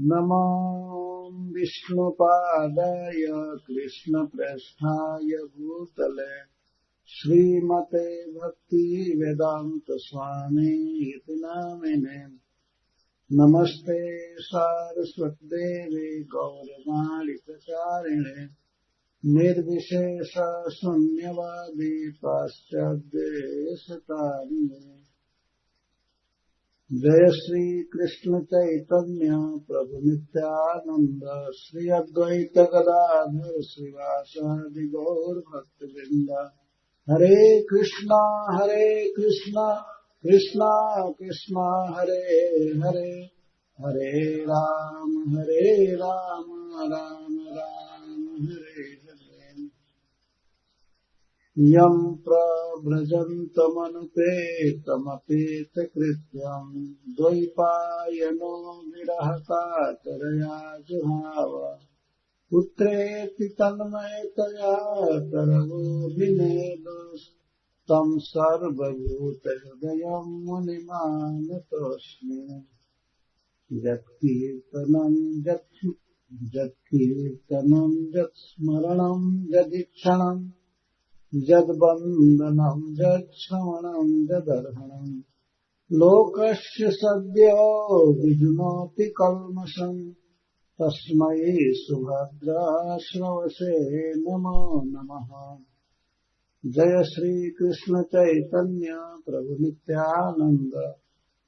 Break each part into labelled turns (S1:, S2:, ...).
S1: नमो विष्णुपादाय कृष्णप्रेष्ठाय भूतले श्रीमते भक्तिवेदांत स्वामी इति नामिने। नमस्ते सारस्वतीदेवी गौरवाणी प्रचारिणे निर्विशेष शून्यवादी पाश्चात्यदेशतारिणे। जय श्री कृष्ण चैतन्य प्रभु नित्यानंद श्री अद्वैत गदाधर श्रीवासादि गौर भक्तवृंद। हरे कृष्णा कृष्णा कृष्णा हरे हरे, हरे राम राम राम हरे हरे। यं प्रव्रजन्तमनुपेतमपेतकृत्यं द्वैपायनो विरहकातरया जुहाव। पुत्रेति तन्मयतया तरवोऽभिनेदुस्तं सर्वभूतहृदयं मुनिमानतोऽस्मि। यत्कीर्तनं यत्स्मरणं यदीक्षणम् यद्वन्दनं यत्श्रवणं यदर्हणं लोकस्य सद्यो विजुनोति कल्मषम् तस्मै सुभद्राश्रवसे नमो नमः। जय श्री कृष्ण चैतन्य प्रभु नित्यानंद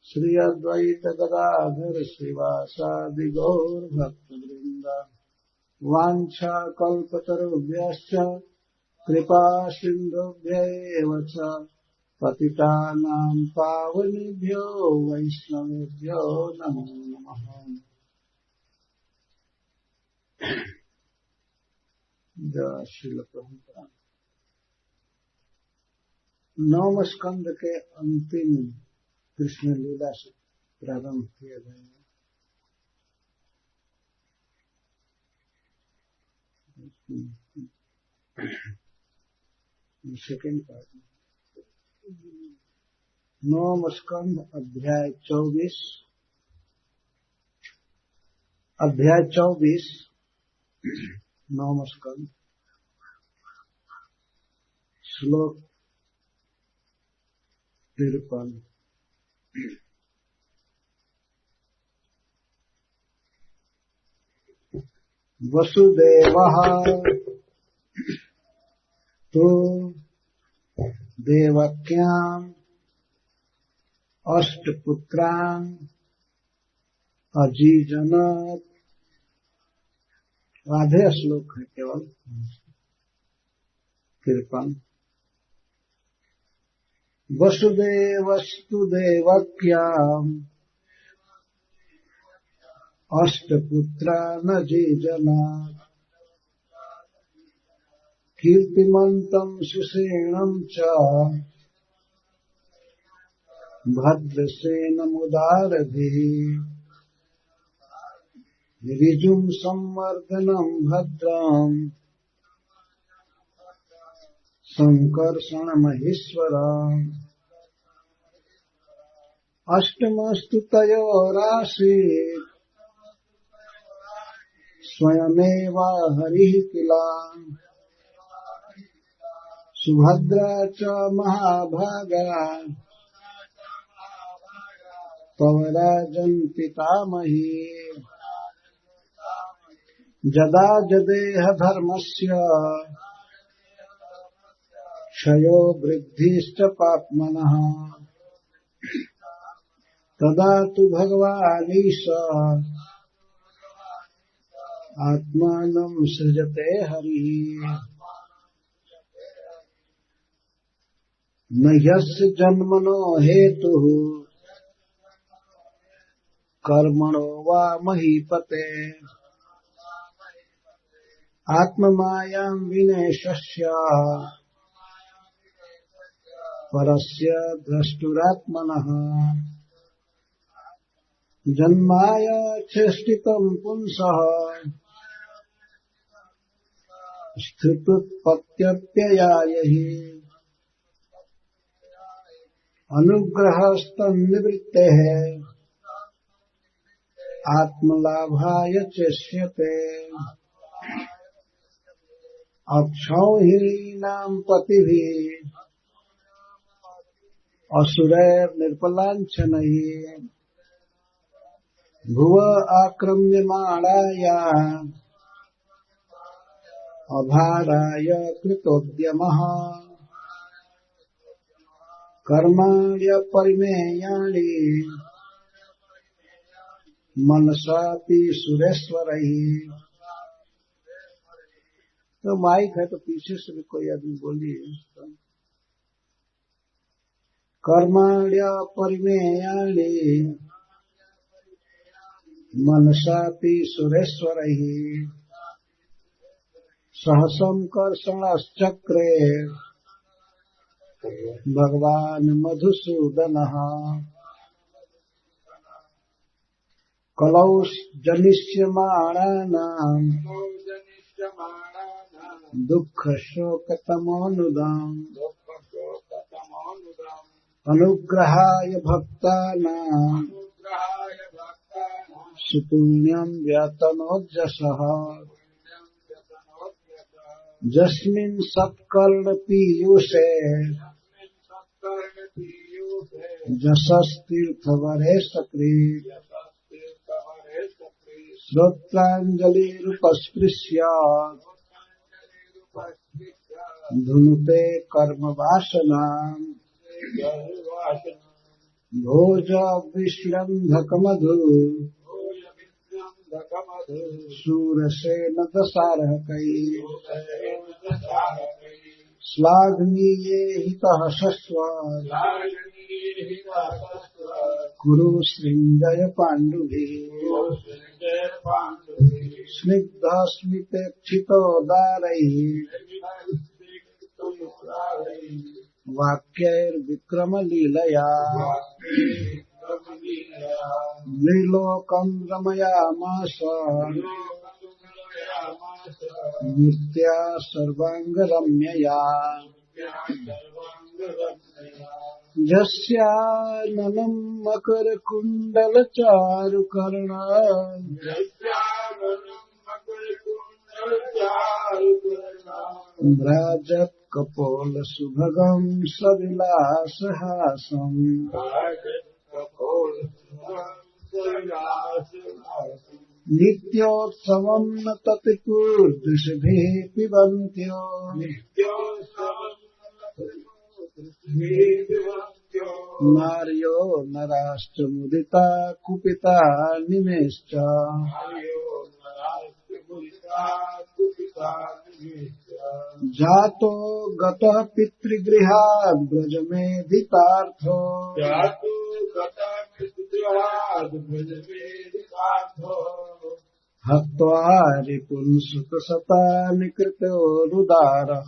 S1: श्री अद्वैत गदाधर श्रीवासादि गौर भक्तवृंद। वाञ्छा कल्पतरुभ्यश्च कृपा सिन्धुभ्यैव च पतितानां पावनेभ्यो वैष्णवेभ्यो नमो नमः। जय श्रील प्रभुपाद। नवम स्कंद के अंतिम कृष्ण लीला से प्रारंभ किए गए सेकेंड पार्ट में नवम स्कंद अध्याय 24 नवम स्कंद श्लोक 53। वसुदेवः तो देवक्याम् अष्टपुत्रान् अजीजनत्। आधे श्लोक है केवल 53। वसुदेवस्तु देवक्याम् अष्टपुत्रान् अजीजनत्। कीर्तिमन्तम् सुषेणम् च भद्रसेनमुदारभिः। ऋजुम् संवर्धनम् भद्रम् संकर्षणमहीश्वरम्। अष्टमस्तु तयोरासीत् स्वयमेव हरिः किला। सुभद्रा च महाभागा तव राजन् पितामही। जदा जदेह धर्मस्य क्षयो वृद्धिश्च पाप्मनः। तदा तु भगवानीश आत्मानं सृजते हरिः। न यस्य जन्मनो हेतुः कर्मणो वा महीपते। आत्ममायां विनेशस्य परस्य द्रष्टुरात्मनः। जन्माय चेष्टितं पुंसः स्थितुत्पत्त्यप्ययाय हि। अनुग्रहस्तन्निवृत्तेः आत्मलाभाय चेष्यते अक्षौहिणीनां पतिभिः असुरैर्निर्पलाञ्छनैः भुव आक्रम्यमाणाया अभाराय कृतोद्यमः कर्माण्य परिमेयानि मनसापि सुरेश्वरैः। तो माइक है तो पीछे से भी कोई आदमी बोलिए। कर्माण्य परिमेयानि मनसापि सुरेश्वरैः सहसंकर्षणश्चक्रे भगवान् मधुसूदनः कलौ जनिष्यमाणानां दुःखशोकतमोनुदाम् अनुग्रहाय भक्तानां सुपुण्यं व्यतनोजसः जस्मिन् सत्कर्णपीयूषे जशस्तीर्थवरे सकृत् श्रोत्राञ्जलिरुपस्पृश्यात् धुनुते कर्मवासनाम् भोजविश्रन्धकमधु शूरसेन दशार्हकैः श्लाघनीये हितः शश्वत् कुरु सृञ्जय पाण्डुभिः स्निग्धस्मितेक्षितोदारैः वाक्यैर्विक्रमलीलया नृलोकं रमयामास मूर्त्या सर्वाङ्गरम्यया यस्याननं मकरकुण्डलचारुकर्णा भ्राजत् कपोलसुभगं सविलासहासम् नित्योत्सवं न तत्पूर्दृशभिः पिबन्त्यो नार्यो नराश्च मुदिता कुपिता निमेश्च जातो गतः पितृगृहात् ब्रजमेधितार्थो हत्वा रिपुन् सुतसतानि कृतोरुदारः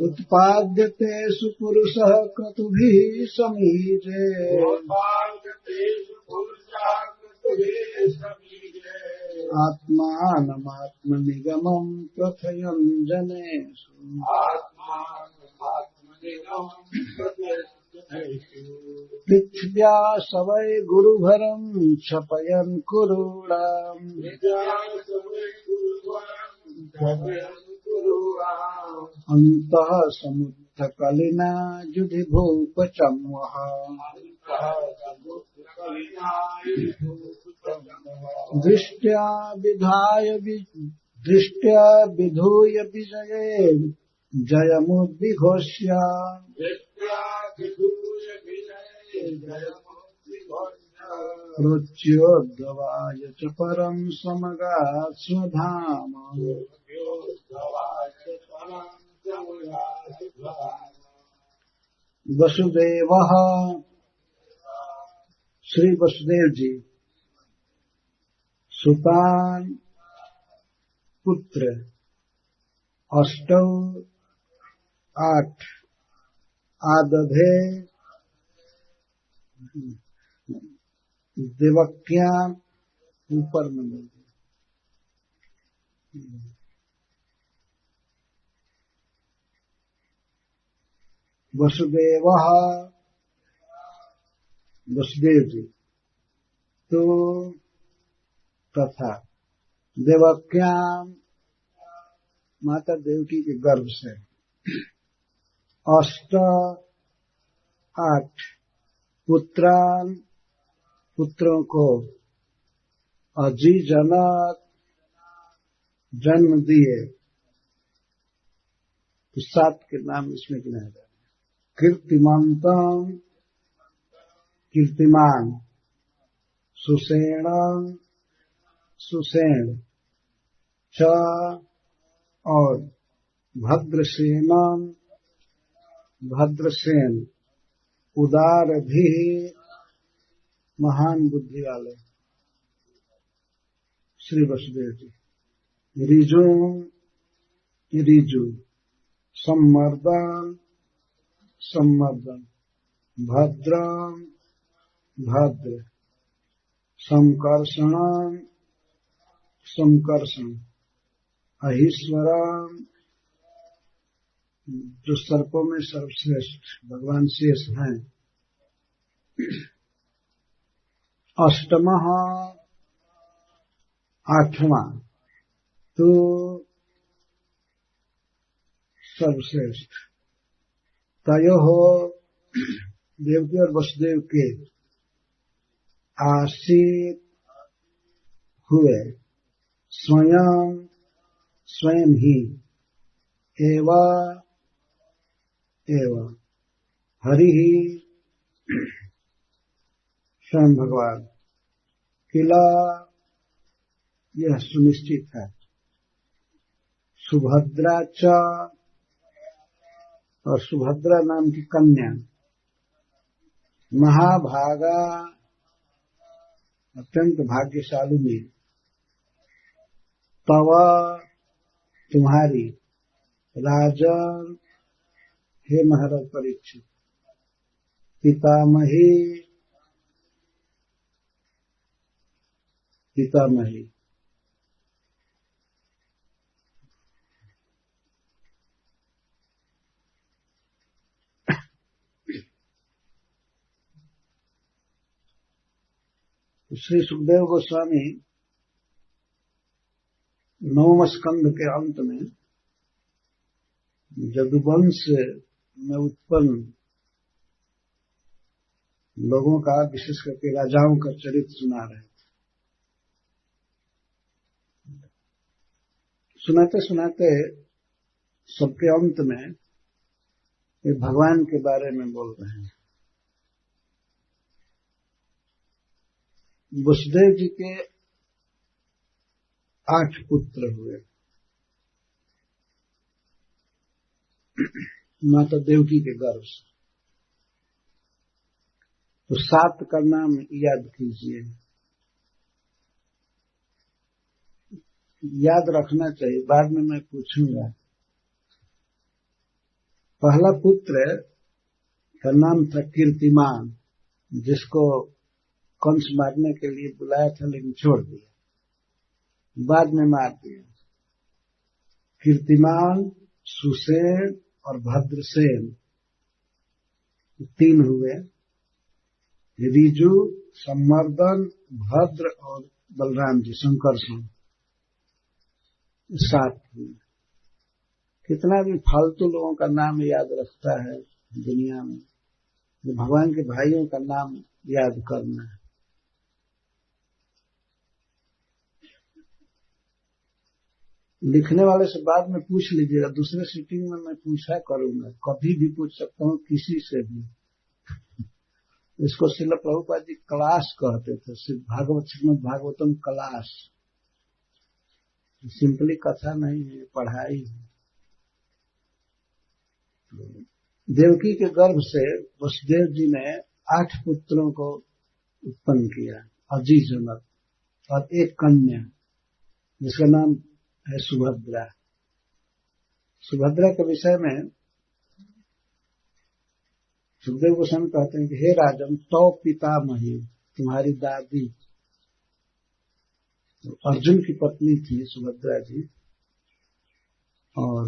S1: उत्पाद्यते सुपुरुषः क्रतुभिः समीजे आत्मानमात्मनिगमं प्रथयन् जनेषु पृथिव्या सवै गुरुभरं क्षपयन् कुरूणाम् अन्तः समुत्थकलिना जुधिभूपचम्वः दृष्ट्या विधूय विजये जयमुद्विघोष्य रुच्योद्गवाय च परं समगात् स्वधाम वसुदेवः श्री वसुदेव जी सुतान पुत्र अष्टौ 8 आदधे देवक्या ऊपर में मिल वसुदेवः वसुदेव जी तो तथा देवक्याम माता देवकी के गर्भ से 8 पुत्रों को अजी जनक जन्म दिए। तो 7 के नाम इसमें गिनाए जा रहे हैं। कीर्तिमंतम कीर्तिमान, सुषेणम सुषेण च और भद्रसेनम भद्रसेन, उदार भी महान बुद्धि वाले श्री वसुदेव जी। ऋजु ऋजु, सम्मर्दन सम्मर्दन, भद्रम भद्र, संकर्षणम संकर्षण, अहिश्वरम जो सर्पों में सर्वश्रेष्ठ भगवान शेष हैं। अष्टमः 8वां तो सर्वश्रेष्ठ। तयोः देवकी और वसुदेव के आसीत हुए स्वयं ही एवं हरि ही स्वयं भगवान। किला यह सुनिश्चित है। सुभद्रा च और सुभद्रा नाम की कन्या महाभागा अत्यंत भाग्यशालिनी तव तुम्हारी राजन हे महाराज परीक्षित पितामही पितामही। श्री सुखदेव गोस्वामी 9वें स्कंध के अंत में यदुवंश में उत्पन्न लोगों का, विशेष करके राजाओं का चरित्र सुना रहे थे। सुनाते सुनाते सबके अंत में ये भगवान के बारे में बोल रहे हैं। वसुदेव जी के 8 पुत्र हुए। माता देवकी के गर्भ से। तो 7 का नाम याद कीजिए। याद रखना चाहिए, बाद में मैं पूछूंगा। पहला पुत्र का नाम था कीर्तिमान, जिसको कंस मारने के लिए बुलाया था लेकिन छोड़ दिया, बाद में मार दिया। कीर्तिमान, सुषेण और भद्रसेन 3 हुए। ऋजु, सम्मर्दन, भद्र और बलराम जी संकर्षण 7 हुए। कितना भी फालतू लोगों का नाम याद रखता है दुनिया में, जो भगवान के भाइयों का नाम याद करना है। लिखने वाले से बाद में पूछ लीजिएगा, दूसरे सीटिंग में मैं पूछा करूंगा, कभी भी पूछ सकता हूं किसी से भी। इसको श्रील प्रभुपाद जी क्लास कहते थे, श्रीमद् भागवतम क्लास। सिंपली कथा नहीं है, पढ़ाई है। देवकी के गर्भ से वसुदेव जी ने 8 पुत्रों को उत्पन्न किया, अजी जनक, और एक कन्या जिसका नाम है सुभद्रा। सुभद्रा के विषय में सुखदेव गोस्वामी कहते हैं कि हे राजन, तो पितामही, तुम्हारी दादी तो अर्जुन की पत्नी थी सुभद्रा जी, और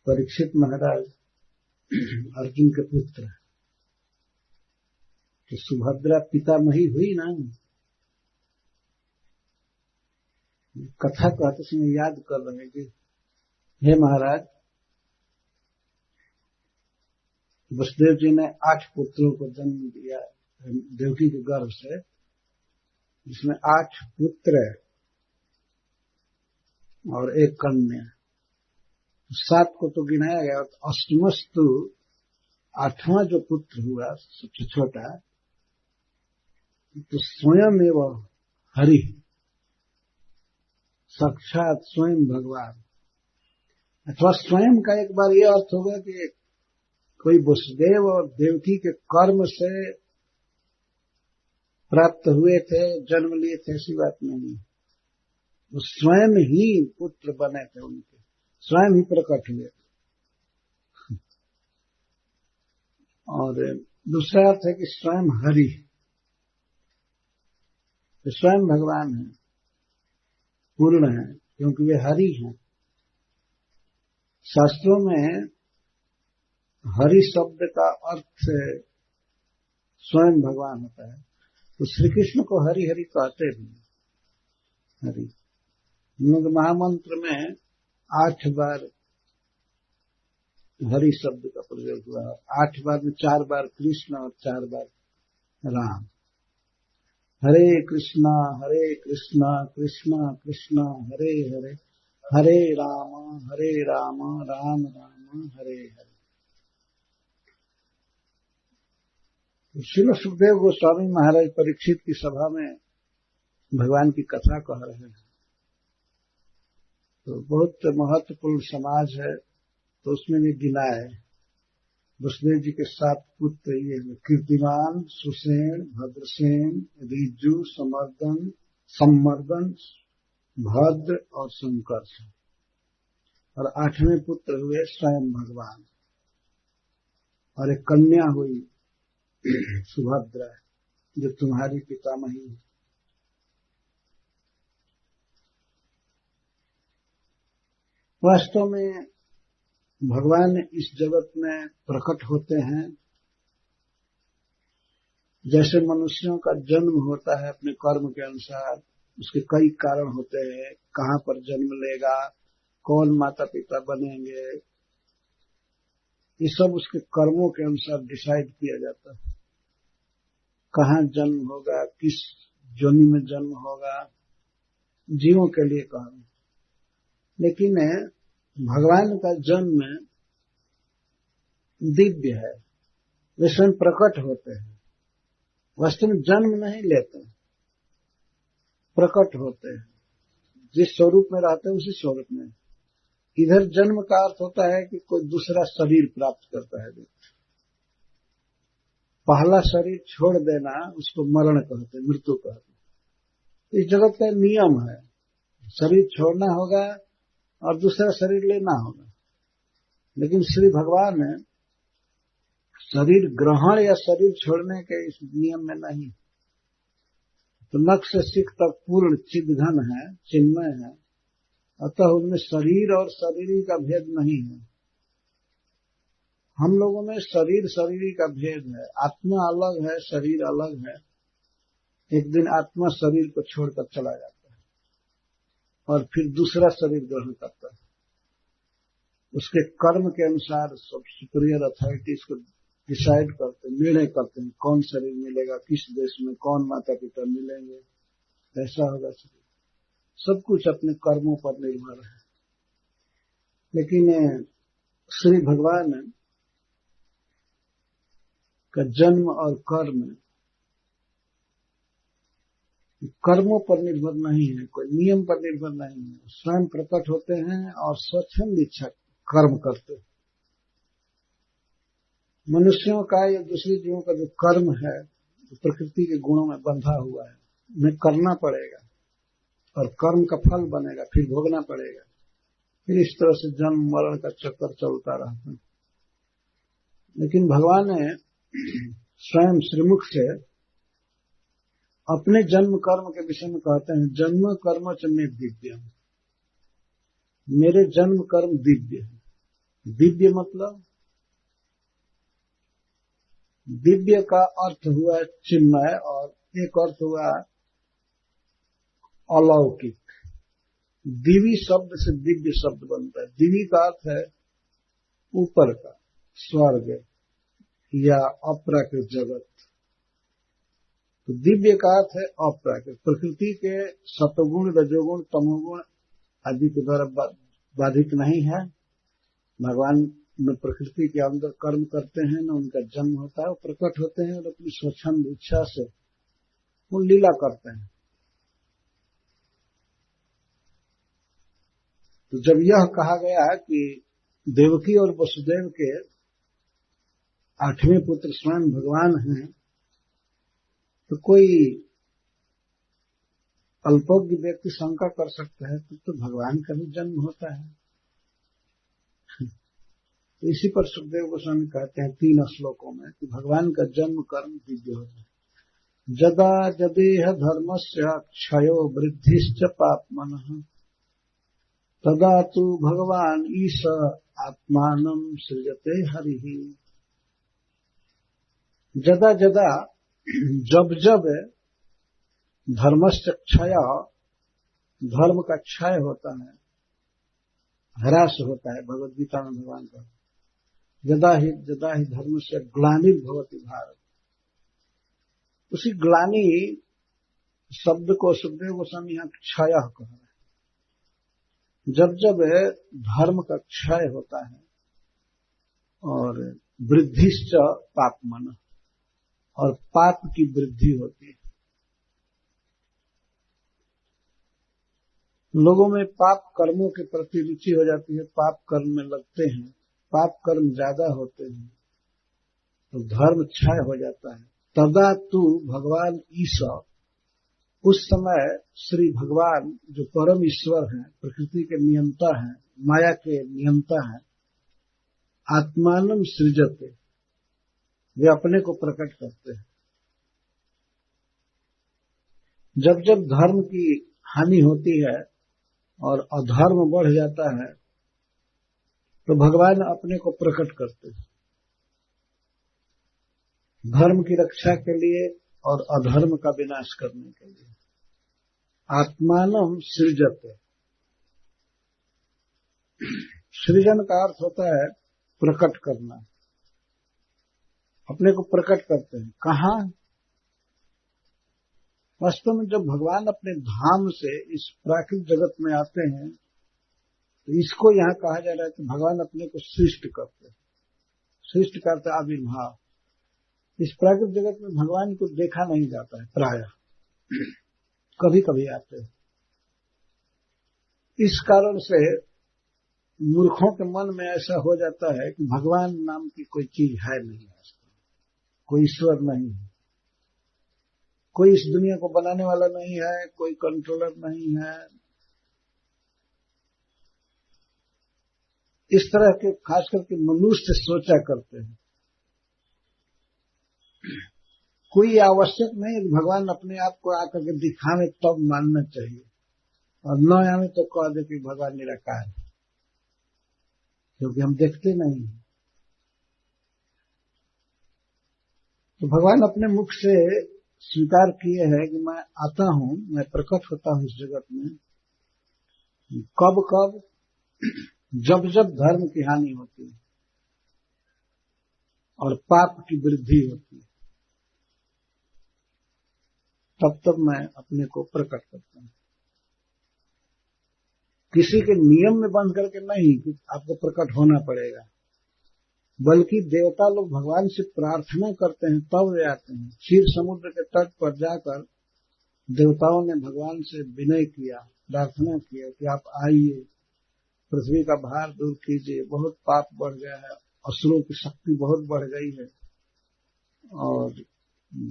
S1: परीक्षित महाराज अर्जुन के पुत्र। तो सुभद्रा पितामही हुई ना। कथा कहते समय याद कर रहे कि हे महाराज, वसुदेव जी ने 8 पुत्रों को जन्म दिया देवकी के गर्भ से, जिसमें 8 पुत्र और 1 कन्या। 7 को तो गिनाया गया, अष्टमस्तु 8वां जो पुत्र हुआ सबसे छोटा, तो स्वयं एवं हरि, साक्षात स्वयं भगवान, अथवा स्वयं का एक बार यह अर्थ होगा कि कोई वसुदेव और देवकी के कर्म से प्राप्त हुए थे, जन्म लिए थे, ऐसी बात नहीं। वो स्वयं ही पुत्र बने थे, उनके स्वयं ही प्रकट हुए। और दूसरा अर्थ है कि स्वयं हरि, स्वयं भगवान है, पूर्ण है, क्योंकि वे हरि हैं। शास्त्रों में हरि शब्द का अर्थ स्वयं भगवान होता है। तो श्री कृष्ण को हरि हरि कहते भी हरि। हम लोग महामंत्र में 8 बार हरि शब्द का प्रयोग हुआ, 8 बार में 4 बार कृष्ण और 4 बार राम। हरे कृष्णा कृष्णा कृष्णा हरे हरे, हरे राम राम राम हरे हरे। श्रील सुखदेव गोस्वामी महाराज परीक्षित की सभा में भगवान की कथा कह रहे हैं। तो बहुत महत्वपूर्ण समाज है, तो उसमें भी गिना है वसुदेव जी के 7 पुत्र ये हैं: कीर्तिमान, सुसेन, भद्रसेन, ऋजु, संवर्धन, भद्र और संकर्ष। और 8वें पुत्र हुए स्वयं भगवान। और एक कन्या हुई सुभद्रा, जो तुम्हारी पितामही है। वास्तव में भगवान इस जगत में प्रकट होते हैं। जैसे मनुष्यों का जन्म होता है अपने कर्म के अनुसार, उसके कई कारण होते हैं, कहां पर जन्म लेगा, कौन माता पिता बनेंगे, ये सब उसके कर्मों के अनुसार डिसाइड किया जाता है। कहां जन्म होगा, किस योनि में जन्म होगा, जीवों के लिए कारण। लेकिन भगवान का जन्म दिव्य है, वे स्वयं प्रकट होते हैं। वास्तव में जन्म नहीं लेते, प्रकट होते हैं। जिस स्वरूप में रहते हैं उसी स्वरूप में। इधर जन्म का अर्थ होता है कि कोई दूसरा शरीर प्राप्त करता है। पहला शरीर छोड़ देना उसको मरण कहते हैं, मृत्यु कहते हैं। इस जगत का नियम है, शरीर छोड़ना होगा और दूसरा शरीर लेना होगा। लेकिन श्री भगवान शरीर ग्रहण या शरीर छोड़ने के इस नियम में नहीं। तो नख से सिख तक पूर्ण चिद्घन है, चिन्मय है, अतः उनमें शरीर और शरीरी का भेद नहीं है। हम लोगों में शरीर शरीरी का भेद है, आत्मा अलग है, शरीर अलग है। एक दिन आत्मा शरीर को छोड़कर चला जाता है और फिर दूसरा शरीर ग्रहण करता है। उसके कर्म के अनुसार सब सुपीरियर अथॉरिटीज को डिसाइड करते हैं, निर्णय करते हैं कौन शरीर मिलेगा, किस देश में कौन माता पिता मिलेंगे, ऐसा होगा शरीर। सब कुछ अपने कर्मों पर निर्भर है। लेकिन श्री भगवान का जन्म और कर्मों पर निर्भर नहीं है, कोई नियम पर निर्भर नहीं है। स्वयं प्रकट होते हैं और स्वच्छंद इच्छा कर्म करते हैं। मनुष्यों का या दूसरे जीवों का जो कर्म है, जो प्रकृति के गुणों में बंधा हुआ है, उन्हें करना पड़ेगा और कर्म का फल बनेगा, फिर भोगना पड़ेगा। फिर इस तरह से जन्म मरण का चक्कर चलता रहता है। लेकिन भगवान ने स्वयं श्रीमुख से अपने जन्म कर्म के विषय में कहते हैं, जन्म कर्म च मे दिव्यम, मेरे जन्म कर्म दिव्य है। दिव्य मतलब दिव्य का अर्थ हुआ चिन्मय और एक अर्थ हुआ अलौकिक। दिवी शब्द से दिव्य शब्द बनता है। दिवी का अर्थ है ऊपर का, स्वर्ग या अपराकृत जगत। तो दिव्य का अर्थ है अपराकृत, प्रकृति के सतोगुण, रजोगुण, तमोगुण आदि के द्वारा बाधित नहीं है। भगवान न प्रकृति के अंदर कर्म करते हैं, न उनका जन्म होता है, वो प्रकट होते हैं और अपनी स्वच्छंद इच्छा से वो लीला करते हैं। तो जब यह कहा गया कि देवकी और वसुदेव के 8वें पुत्र स्वयं भगवान हैं, तो कोई अल्पज्ञ व्यक्ति शंका कर सकता है तो भगवान का भी जन्म होता है। तो इसी पर सुखदेव गोस्वामी कहते हैं 3 श्लोकों में कि भगवान का जन्म कर्म दिव्य होता है। जदा जदेह धर्मस्य क्षयो वृद्धिश्च पाप्मनः तदा तु भगवान ईश आत्मानं सृजते हरिः। जदा जदा, जब जब धर्मस्य क्षय, धर्म का क्षय होता है, ह्रास होता है। भगवद गीता में भगवान का जदा ही धर्म से ग्लानिर्भवति भारत। उसी ग्लानि शब्द को सुखदेव गोस्वामी यहाँ क्षय कह रहे हैं। जब जब धर्म का क्षय होता है और वृद्धिश्च पापमनः, और पाप की वृद्धि होती है। लोगों में पाप कर्मों के प्रति रुचि हो जाती है, पाप कर्म में लगते हैं, पाप कर्म ज्यादा होते हैं तो धर्म क्षय हो जाता है। तदा तु भगवान ईश, उस समय श्री भगवान जो परम ईश्वर हैं, प्रकृति के नियंता हैं, माया के नियंता हैं, आत्मानं सृजते, वे अपने को प्रकट करते हैं। जब जब धर्म की हानि होती है और अधर्म बढ़ जाता है तो भगवान अपने को प्रकट करते हैं, धर्म की रक्षा के लिए और अधर्म का विनाश करने के लिए। आत्मानं सृजते, सृजन का अर्थ होता है प्रकट करना, अपने को प्रकट करते हैं। कहां? वास्तव में जब भगवान अपने धाम से इस प्राकृतिक जगत में आते हैं तो इसको यहां कहा जा रहा है कि भगवान अपने को सृष्ट करते हैं। सृष्ट करते आविर्भाव। इस प्राकृतिक जगत में भगवान को देखा नहीं जाता है प्रायः, कभी कभी आते हैं। इस कारण से मूर्खों के मन में ऐसा हो जाता है कि भगवान नाम की कोई चीज है नहीं, कोई ईश्वर नहीं है, कोई इस दुनिया को बनाने वाला नहीं है, कोई कंट्रोलर नहीं है। इस तरह के खास करके मनुष्य सोचा करते हैं। कोई आवश्यक नहीं है कि भगवान अपने आप को आकर के दिखावे तब मानना चाहिए, और न आवे तो कह दे कि भगवान निराकार है, क्योंकि हम देखते नहीं। तो भगवान अपने मुख से स्वीकार किए हैं कि मैं आता हूं, मैं प्रकट होता हूं इस जगत में। कब कब? जब जब धर्म की हानि होती है और पाप की वृद्धि होती है, तब तब मैं अपने को प्रकट करता हूं। किसी के नियम में बंध करके नहीं कि आपको प्रकट होना पड़ेगा, बल्कि देवता लोग भगवान से प्रार्थना करते हैं तब वे आते हैं। क्षीर समुद्र के तट पर जाकर देवताओं ने भगवान से विनय किया, प्रार्थना किया कि आप आइए, पृथ्वी का भार दूर कीजिए, बहुत पाप बढ़ गया है, असुरों की शक्ति बहुत बढ़ गई है और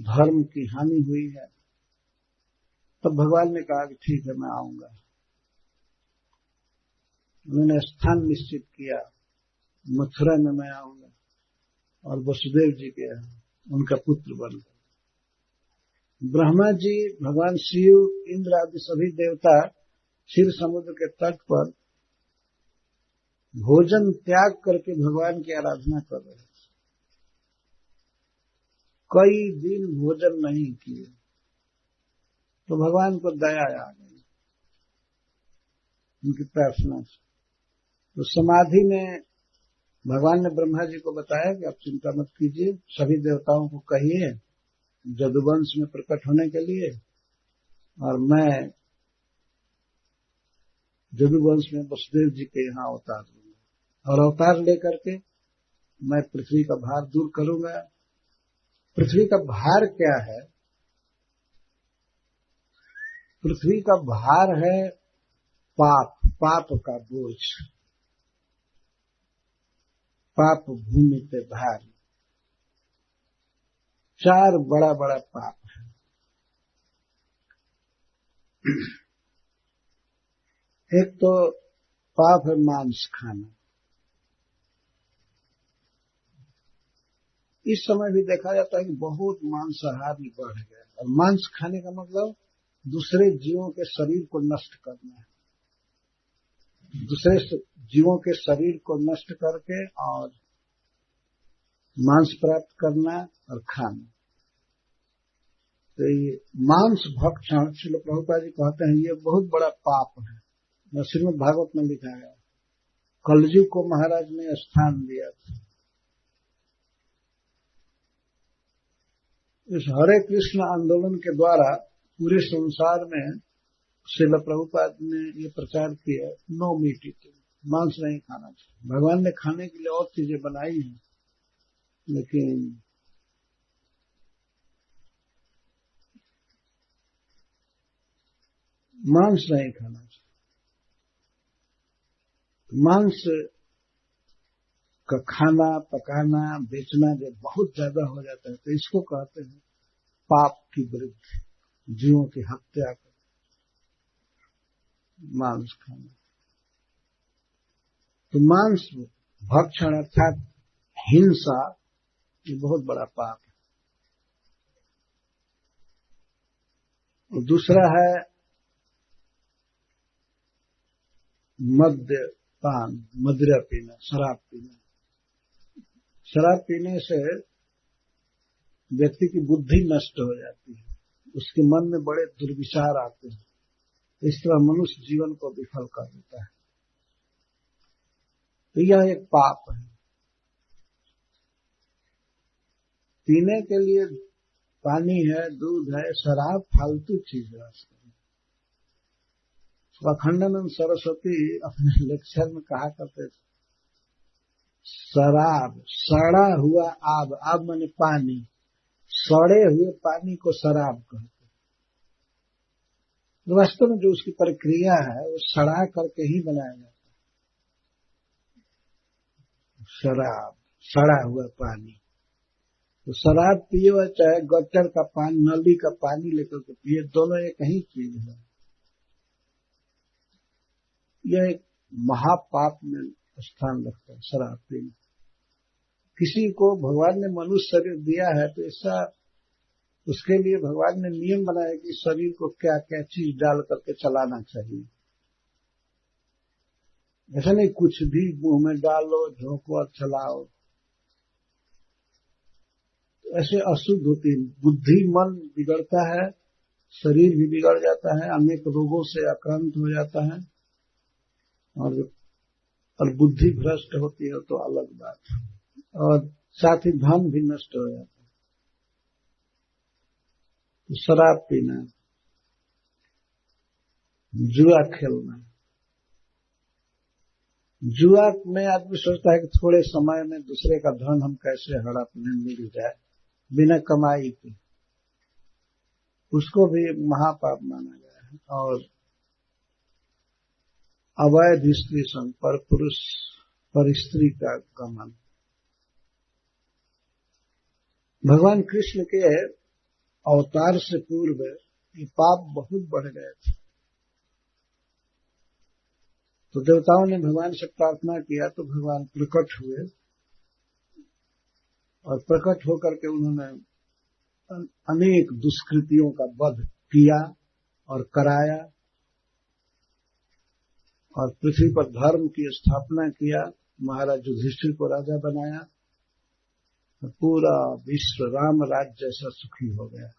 S1: धर्म की हानि हुई है। तब भगवान ने कहा कि ठीक है, मैं आऊंगा। उन्होंने स्थान निश्चित किया, मथुरा में मैं आऊंगा, और वसुदेव जी के यहाँ उनका पुत्र बन गए। ब्रह्मा जी, भगवान शिव, इंद्र आदि सभी देवता क्षीर समुद्र के तट पर भोजन त्याग करके भगवान की आराधना कर रहे हैं। कई दिन भोजन नहीं किए, तो भगवान को दया आ गई उनकी प्रार्थना से। तो समाधि में भगवान ने ब्रह्मा जी को बताया कि आप चिंता मत कीजिए, सभी देवताओं को कहिए जदुवंश में प्रकट होने के लिए, और मैं जदुवंश में वसुदेव जी के यहाँ अवतार लूंगा, और अवतार लेकर के मैं पृथ्वी का भार दूर करूंगा। पृथ्वी का भार क्या है? पृथ्वी का भार है पाप, पाप का बोझ, पाप भूमि पे भारी। 4 बड़ा बड़ा पाप है। एक तो पाप है मांस खाना। इस समय भी देखा जाता है कि बहुत मांसाहारी बढ़ गया, और मांस खाने का मतलब दूसरे जीवों के शरीर को नष्ट करना है, दूसरे जीवों के शरीर को नष्ट करके और मांस प्राप्त करना और खाना। तो ये मांस भक्षण, श्रील प्रभुपाद जी कहते हैं, ये बहुत बड़ा पाप है। श्रीमद् भागवत में लिखा है, कलयुग को महाराज ने स्थान दिया था। इस हरे कृष्ण आंदोलन के द्वारा पूरे संसार में श्रील प्रभुपाद ने ये प्रचार किया, नो मीट ईटिंग, मांस नहीं खाना चाहिए। भगवान ने खाने के लिए और चीजें बनाई हैं, लेकिन मांस नहीं खाना चाहिए। मांस का खाना, पकाना, बेचना जब बहुत ज्यादा हो जाता है तो इसको कहते हैं पाप की वृद्धि, जीवों की हत्या कर मांस खाना। तो मांस भक्षण अर्थात हिंसा, ये बहुत बड़ा पाप है। और दूसरा है मद्यपान, मदिरा पीना, शराब पीना। शराब पीने से व्यक्ति की बुद्धि नष्ट हो जाती है, उसके मन में बड़े दुर्विचार आते हैं, इस तरह मनुष्य जीवन को विफल कर देता है। तो यह एक पाप है। पीने के लिए पानी है, दूध है, शराब फालतू चीज है। अखंडानंद सरस्वती अपने लेक्चर में कहा करते थे, शराब सड़ा हुआ आब, आब माने पानी, सड़े हुए पानी को शराब कहते हैं। वास्तव में जो उसकी प्रक्रिया है वो सड़ा करके ही बनाया जाता है। शराब, सड़ा हुआ पानी। तो शराब पिए हुआ चाहे गटर का पानी, नली का पानी लेकर के पिए, दोनों एक ही चीज है। यह एक महापाप में स्थान रखता है शराब पीना। किसी को भगवान ने मनुष्य शरीर दिया है तो ऐसा उसके लिए भगवान ने नियम बनाया कि शरीर को क्या क्या चीज डाल करके चलाना चाहिए। ऐसा नहीं कुछ भी मुंह में डालो, झोंको और चलाओ, तो ऐसे अशुद्ध होती है बुद्धि, मन बिगड़ता है, शरीर भी बिगड़ जाता है, अनेक रोगों से आक्रांत हो जाता है, और बुद्धि भ्रष्ट होती है तो अलग बात है, और साथ ही धन भी नष्ट हो जाता है। तो शराब पीना, जुआ खेलना। जुआ में आदमी सोचता है कि थोड़े समय में दूसरे का धन हम कैसे हड़प लें, मिल जाए बिना कमाई के, उसको भी महापाप माना गया है। और अवैध स्त्री संग, पर पुरुष पर स्त्री का गमन। भगवान कृष्ण के अवतार से पूर्व ये पाप बहुत बढ़ गए थे। तो देवताओं ने भगवान से प्रार्थना किया तो भगवान प्रकट हुए, और प्रकट होकर के उन्होंने अनेक दुष्कृतियों का वध किया और कराया, और पृथ्वी पर धर्म की स्थापना किया। महाराज युधिष्ठिर को राजा बनाया, तो पूरा विश्व राम राज्य जैसा सुखी हो गया।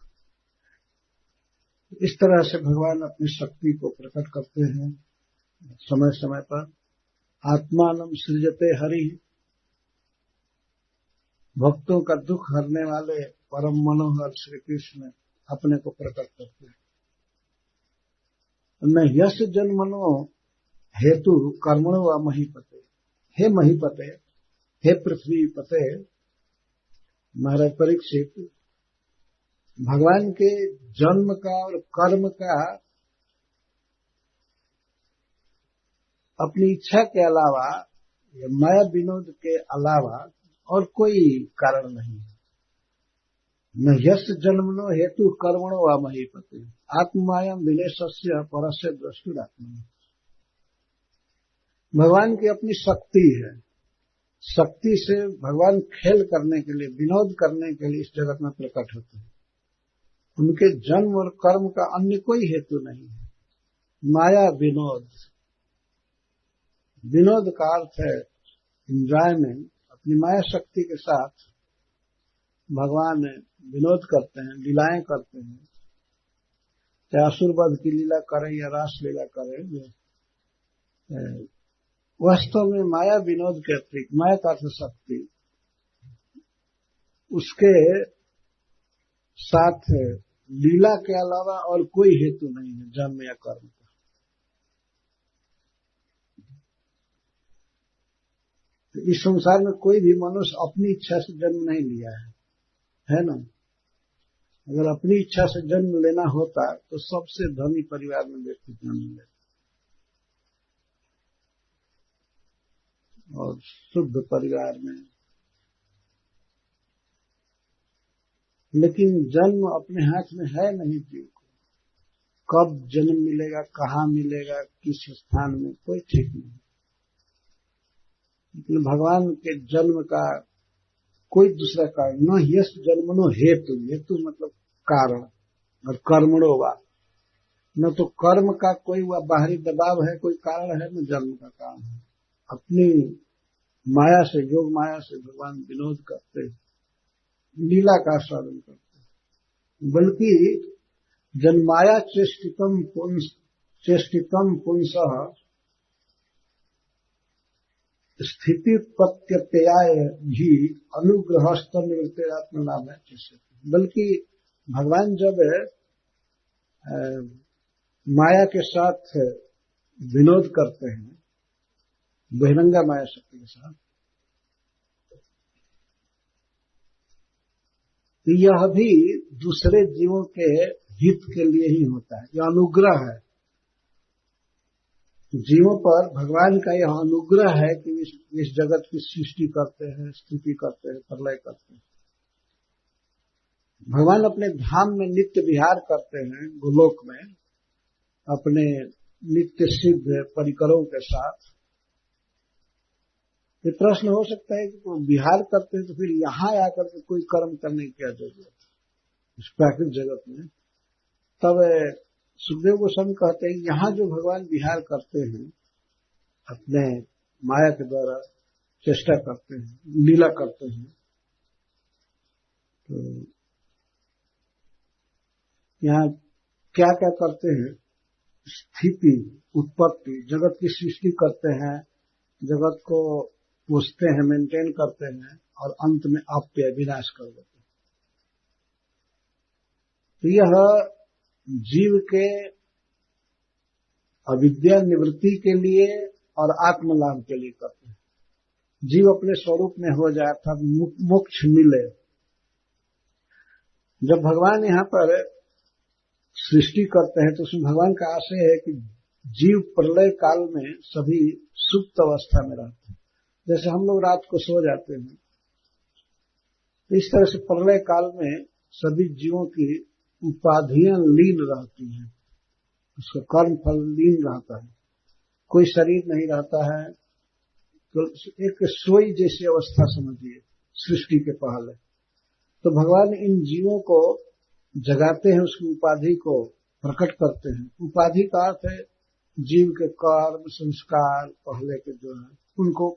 S1: इस तरह से भगवान अपनी शक्ति को प्रकट करते हैं समय समय पर। आत्मानम सृजते हरि, भक्तों का दुख हरने वाले परम मनोहर श्री कृष्ण अपने को प्रकट करते हैं। न यश जन्मनो हेतु कर्मणो व महीपते, हे महीपते, हे पृथ्वी पते, महाराज परीक्षित, भगवान के जन्म का और कर्म का अपनी इच्छा के अलावा, माया विनोद के अलावा और कोई कारण नहीं है। न यश जन्मनो हेतु कर्मणो व महीपते, आत्मायम विनेशस्य परस्य द्रष्टुरात्मा। भगवान की अपनी शक्ति है, शक्ति से भगवान खेल करने के लिए, विनोद करने के लिए इस जगत में प्रकट होते हैं। उनके जन्म और कर्म का अन्य कोई हेतु नहीं है। माया विनोद, विनोद का अर्थ है एंजॉयमेंट। अपनी माया शक्ति के साथ भगवान विनोद करते हैं, लीलाएं करते हैं। चाहे असुरवध की लीला करें या रास लीला करें, वास्तव में माया विनोद के अतिरिक्त, माया का अर्थ शक्ति, उसके साथ लीला के अलावा और कोई हेतु नहीं है जन्म या कर्म का। तो इस संसार में कोई भी मनुष्य अपनी इच्छा से जन्म नहीं लिया है ना। अगर अपनी इच्छा से जन्म लेना होता तो सबसे धनी परिवार में व्यक्ति जन्म लेता और शुद्ध परिवार में। लेकिन जन्म अपने हाथ में है नहीं जीव को। कब जन्म मिलेगा, कहाँ मिलेगा, किस स्थान में, कोई ठीक नहीं। लेकिन भगवान के जन्म का कोई दूसरा कारण न यश जन्मनो हेतु, हेतु मतलब कारण, और कर्मणो वा, न तो कर्म का कोई बाहरी दबाव है, कोई कारण है, न जन्म का कारण है। अपनी माया से, योग माया से भगवान विनोद करते, लीला का आस्वादन करते। बल्कि जन्माया चेष्टितम पुंसः स्थिति प्रत्ययाय भी अनुग्रहस्थ निवृत्तिरात्म लाभ है। बल्कि भगवान जब माया के साथ विनोद करते हैं, बहिरंगा माया शक्ति के साथ, तो यह भी दूसरे जीवों के हित के लिए ही होता है। यह अनुग्रह है जीवों पर। भगवान का यह अनुग्रह है कि इस जगत की सृष्टि करते हैं, स्थिति करते हैं, प्रलय करते हैं। भगवान अपने धाम में नित्य विहार करते हैं, गोलोक में, अपने नित्य सिद्ध परिकरों के साथ। ये प्रश्न हो सकता है कि वो विहार करते हैं तो फिर यहां आकर के कोई कर्म करने की क्या जरूरत है इस प्राकृतिक जगत में। तब सुखदेव गोस्वामी कहते हैं यहां जो भगवान विहार करते हैं, अपने माया के द्वारा चेष्टा करते हैं, लीला करते हैं, तो यहाँ क्या क्या करते हैं? स्थिति, उत्पत्ति, जगत की सृष्टि करते हैं, जगत को पोषते हैं, मेंटेन करते हैं, और अंत में अपव्यय, विनाश कर देते हैं। तो यह जीव के अविद्या निवृत्ति के लिए और आत्मलाभ के लिए करते हैं। जीव अपने स्वरूप में हो जाए, अर्थात मोक्ष मिले। जब भगवान यहाँ पर सृष्टि करते हैं तो उसमें भगवान का आशय है कि जीव प्रलय काल में सभी सुप्त अवस्था में रहते हैं। जैसे हम लोग रात को सो जाते हैं, तो इस तरह से प्रलय काल में सभी जीवों की उपाधियां लीन रहती हैं, उसका कर्म फल लीन रहता है, कोई शरीर नहीं रहता है। तो एक सोई जैसी अवस्था समझिए सृष्टि के पहले। तो भगवान इन जीवों को जगाते हैं, उसकी उपाधि को प्रकट करते हैं। उपाधि का अर्थ है जीव के कर्म संस्कार पहले के जो है उनको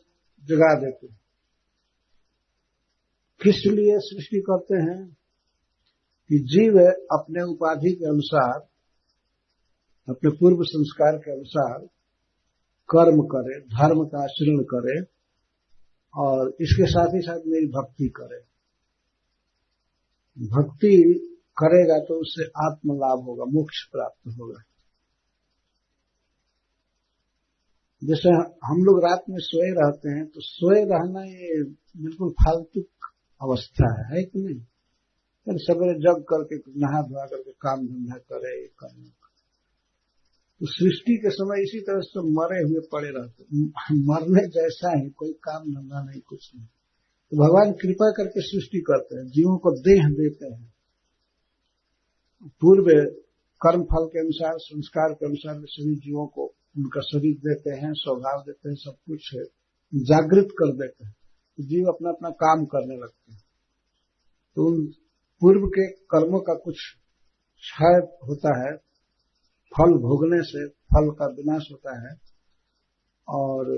S1: जगा देते हैं। किस लिए सृष्टि करते हैं कि जीव अपने उपाधि के अनुसार, अपने पूर्व संस्कार के अनुसार कर्म करे, धर्म का आचरण करे और इसके साथ ही साथ मेरी भक्ति करे। भक्ति करेगा तो उससे आत्म लाभ होगा, मोक्ष प्राप्त होगा। जैसे हम लोग रात में सोए रहते हैं तो सोए रहना ये बिल्कुल फालतू अवस्था है कि नहीं? फिर सवेरे जग करके नहा धोआ करके काम धंधा करे, करने तो सृष्टि के समय इसी तरह से मरे हुए पड़े रहते, मरने जैसा ही, कोई काम धंधा नहीं, कुछ नहीं। तो भगवान कृपा करके सृष्टि करते हैं, जीवों को देह देते हैं, पूर्व कर्म फल के अनुसार, संस्कार के अनुसार सभी जीवों को उनका शरीर देते हैं, स्वभाव देते हैं, सब कुछ जागृत कर देते हैं, तो जीव अपना अपना काम करने लगते हैं। तो उन पूर्व के कर्मों का कुछ क्षय होता है, फल भोगने से फल का विनाश होता है, और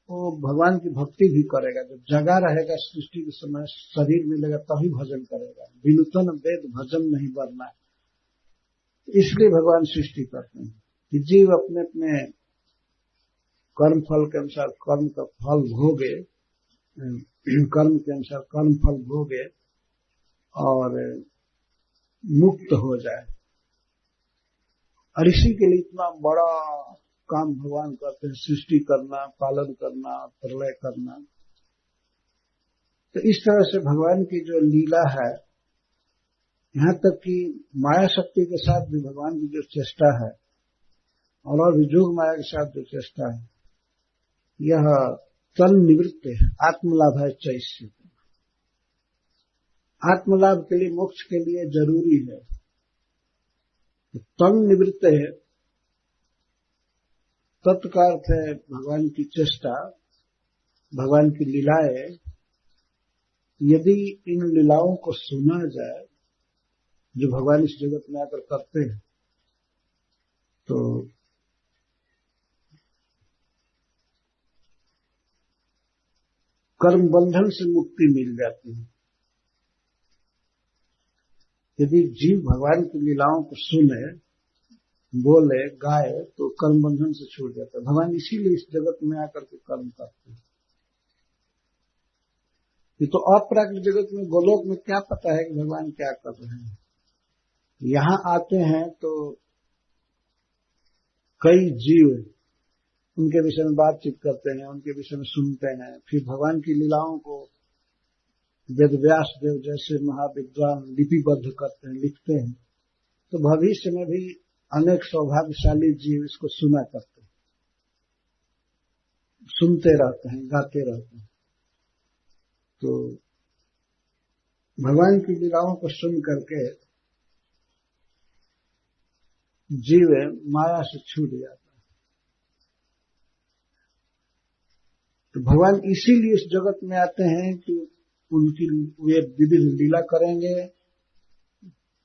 S1: वो भगवान की भक्ति भी करेगा। जब जगा रहेगा सृष्टि के समय, शरीर मिलेगा तभी भजन करेगा। विनुतन वेद भजन नहीं बरना, इसलिए भगवान सृष्टि करते हैं कि जीव अपने अपने कर्म फल के अनुसार कर्म का फल भोगे, कर्म के अनुसार कर्म फल भोगे और मुक्त हो जाए। और इसी के लिए इतना बड़ा काम भगवान करते हैं, सृष्टि करना, पालन करना, प्रलय करना। तो इस तरह से भगवान की जो लीला है, यहां तक कि माया शक्ति के साथ भी भगवान की जो चेष्टा है और भी जोग माया के साथ जो चेष्टा है, यह तन निवृत्त है, आत्मलाभ है। चैस्य आत्मलाभ के लिए, मोक्ष के लिए जरूरी है। तन निवृत्त है, तत्व का अर्थ है भगवान की चेष्टा, भगवान की लीलाएं। यदि इन लीलाओं को सुना जाए जो भगवान इस जगत में आकर करते हैं, तो कर्म बंधन से मुक्ति मिल जाती है। यदि जीव भगवान की लीलाओं को सुने, बोले, गाए, तो कर्म बंधन से छूट जाता है। भगवान इसीलिए इस जगत में आकर के कर्म करते हैं। ये तो अपराकृत जगत में, गोलोक में क्या पता है कि भगवान क्या कर रहे हैं। यहां आते हैं तो कई जीव उनके विषय में बातचीत करते हैं, उनके विषय में सुनते हैं, फिर भगवान की लीलाओं को वेद व्यास देव जैसे महाविद्वान लिपिबद्ध करते हैं, लिखते हैं। तो भविष्य में भी अनेक सौभाग्यशाली जीव इसको सुना करते हैं, सुनते रहते हैं, गाते रहते हैं। तो भगवान की लीलाओं को सुन करके जीव माया से छूट जाता है। तो भगवान इसीलिए इस जगत में आते हैं कि उनकी वे विविध लीला करेंगे,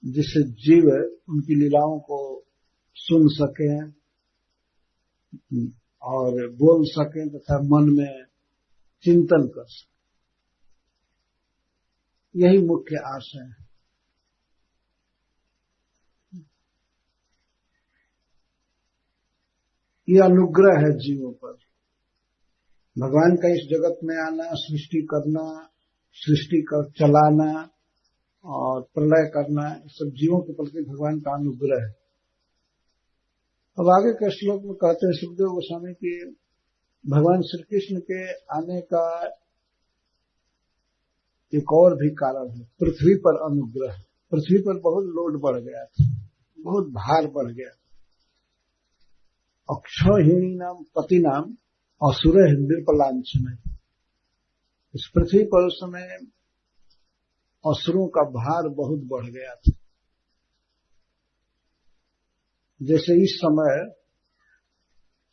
S1: जिससे जीव उनकी लीलाओं को सुन सकें और बोल सकें तथा मन में चिंतन कर सकें। यही मुख्य आशय है। यह अनुग्रह है जीवों पर। भगवान का इस जगत में आना, सृष्टि करना, सृष्टि का चलाना और प्रलय करना, सब जीवों के प्रति भगवान का अनुग्रह है। अब आगे के श्लोक में कहते हैं सुखदेव गोस्वामी कि भगवान श्री कृष्ण के आने का एक और भी कारण है, पृथ्वी पर अनुग्रह। पृथ्वी पर बहुत लोड बढ़ गया था, बहुत भार बढ़ गया। अक्षयहिणी नाम पति नाम असुर नृपलांछन। इस पृथ्वी पर उस समय असुरों का भार बहुत बढ़ गया था। जैसे इस समय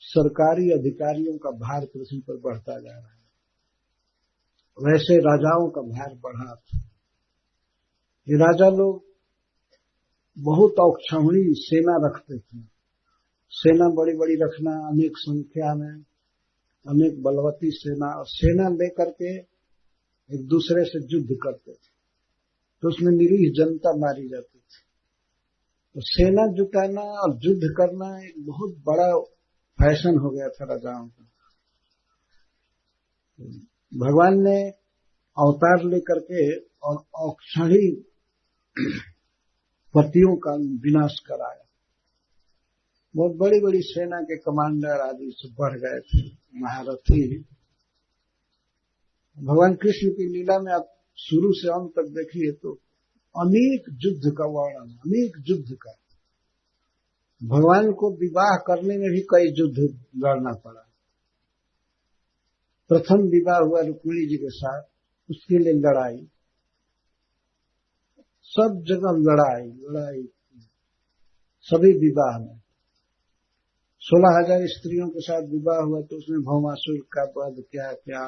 S1: सरकारी अधिकारियों का भार पृथ्वी पर बढ़ता जा रहा है, वैसे राजाओं का भार बढ़ा था। ये राजा लोग बहुत औक्षमणी सेना रखते थे। सेना बड़ी बड़ी रखना, अनेक संख्या में, अनेक बलवती सेना, और सेना लेकर के एक दूसरे से युद्ध करते थे, तो उसमें निरीह जनता मारी जाती थी। तो सेना जुटाना और युद्ध करना एक बहुत बड़ा फैशन हो गया था राजाओं का। भगवान ने अवतार लेकर के और औक्षणी पतियों का विनाश कराया। बहुत बड़ी बड़ी सेना के कमांडर आदि से बढ़ गए थे, महारथी। भगवान कृष्ण की लीला में आप शुरू से अंत तक देखिए तो अनेक युद्ध का वर्णन, अनेक युद्ध का। भगवान को विवाह करने में भी कई युद्ध लड़ना पड़ा। प्रथम विवाह हुआ रुक्मिणी जी के साथ, उसके लिए लड़ाई, सब जगह लड़ाई सभी विवाह में। 16,000 स्त्रियों के साथ विवाह हुआ तो उसमें भौमासुर का वध, क्या क्या,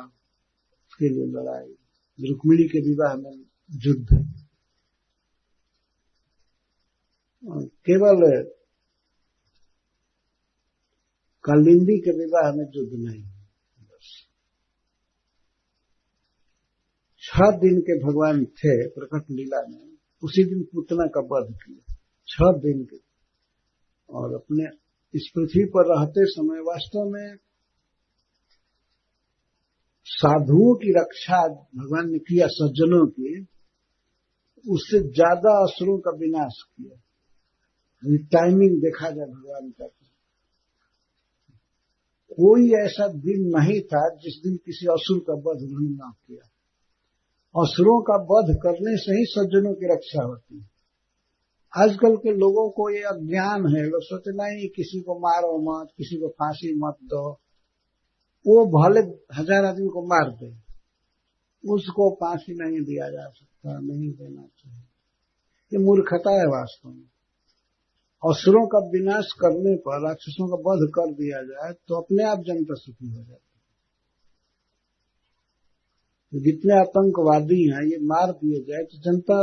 S1: उसके लिए लड़ाई। रुक्मिणी के विवाह में युद्ध। केवल कालिंदी के विवाह में युद्ध नहीं। 6 दिन के भगवान थे प्रकट लीला में, उसी दिन पूतना का वध किया, 6 दिन के। और अपने इस पृथ्वी पर रहते समय वास्तव में साधुओं की रक्षा भगवान ने किया, सज्जनों की, उससे ज्यादा असुरों का विनाश किया। टाइमिंग देखा जाए भगवान का, कोई ऐसा दिन नहीं था जिस दिन किसी असुर का वध उन्होंने न किया। असुरों का वध करने से ही सज्जनों की रक्षा होती है। आजकल के लोगों को ये अज्ञान है, लोग सोचते नहीं किसी को मारो मत, किसी को फांसी मत दो। वो भले 1000 आदमी को मार दे, उसको फांसी नहीं दिया जा सकता, नहीं देना चाहिए। ये मूर्खता है वास्तव में। असुरों का विनाश करने पर, राक्षसों का वध कर दिया जाए तो अपने आप जनता सुखी हो जाती है। जितने आतंकवादी हैं ये मार दिए जाए तो जनता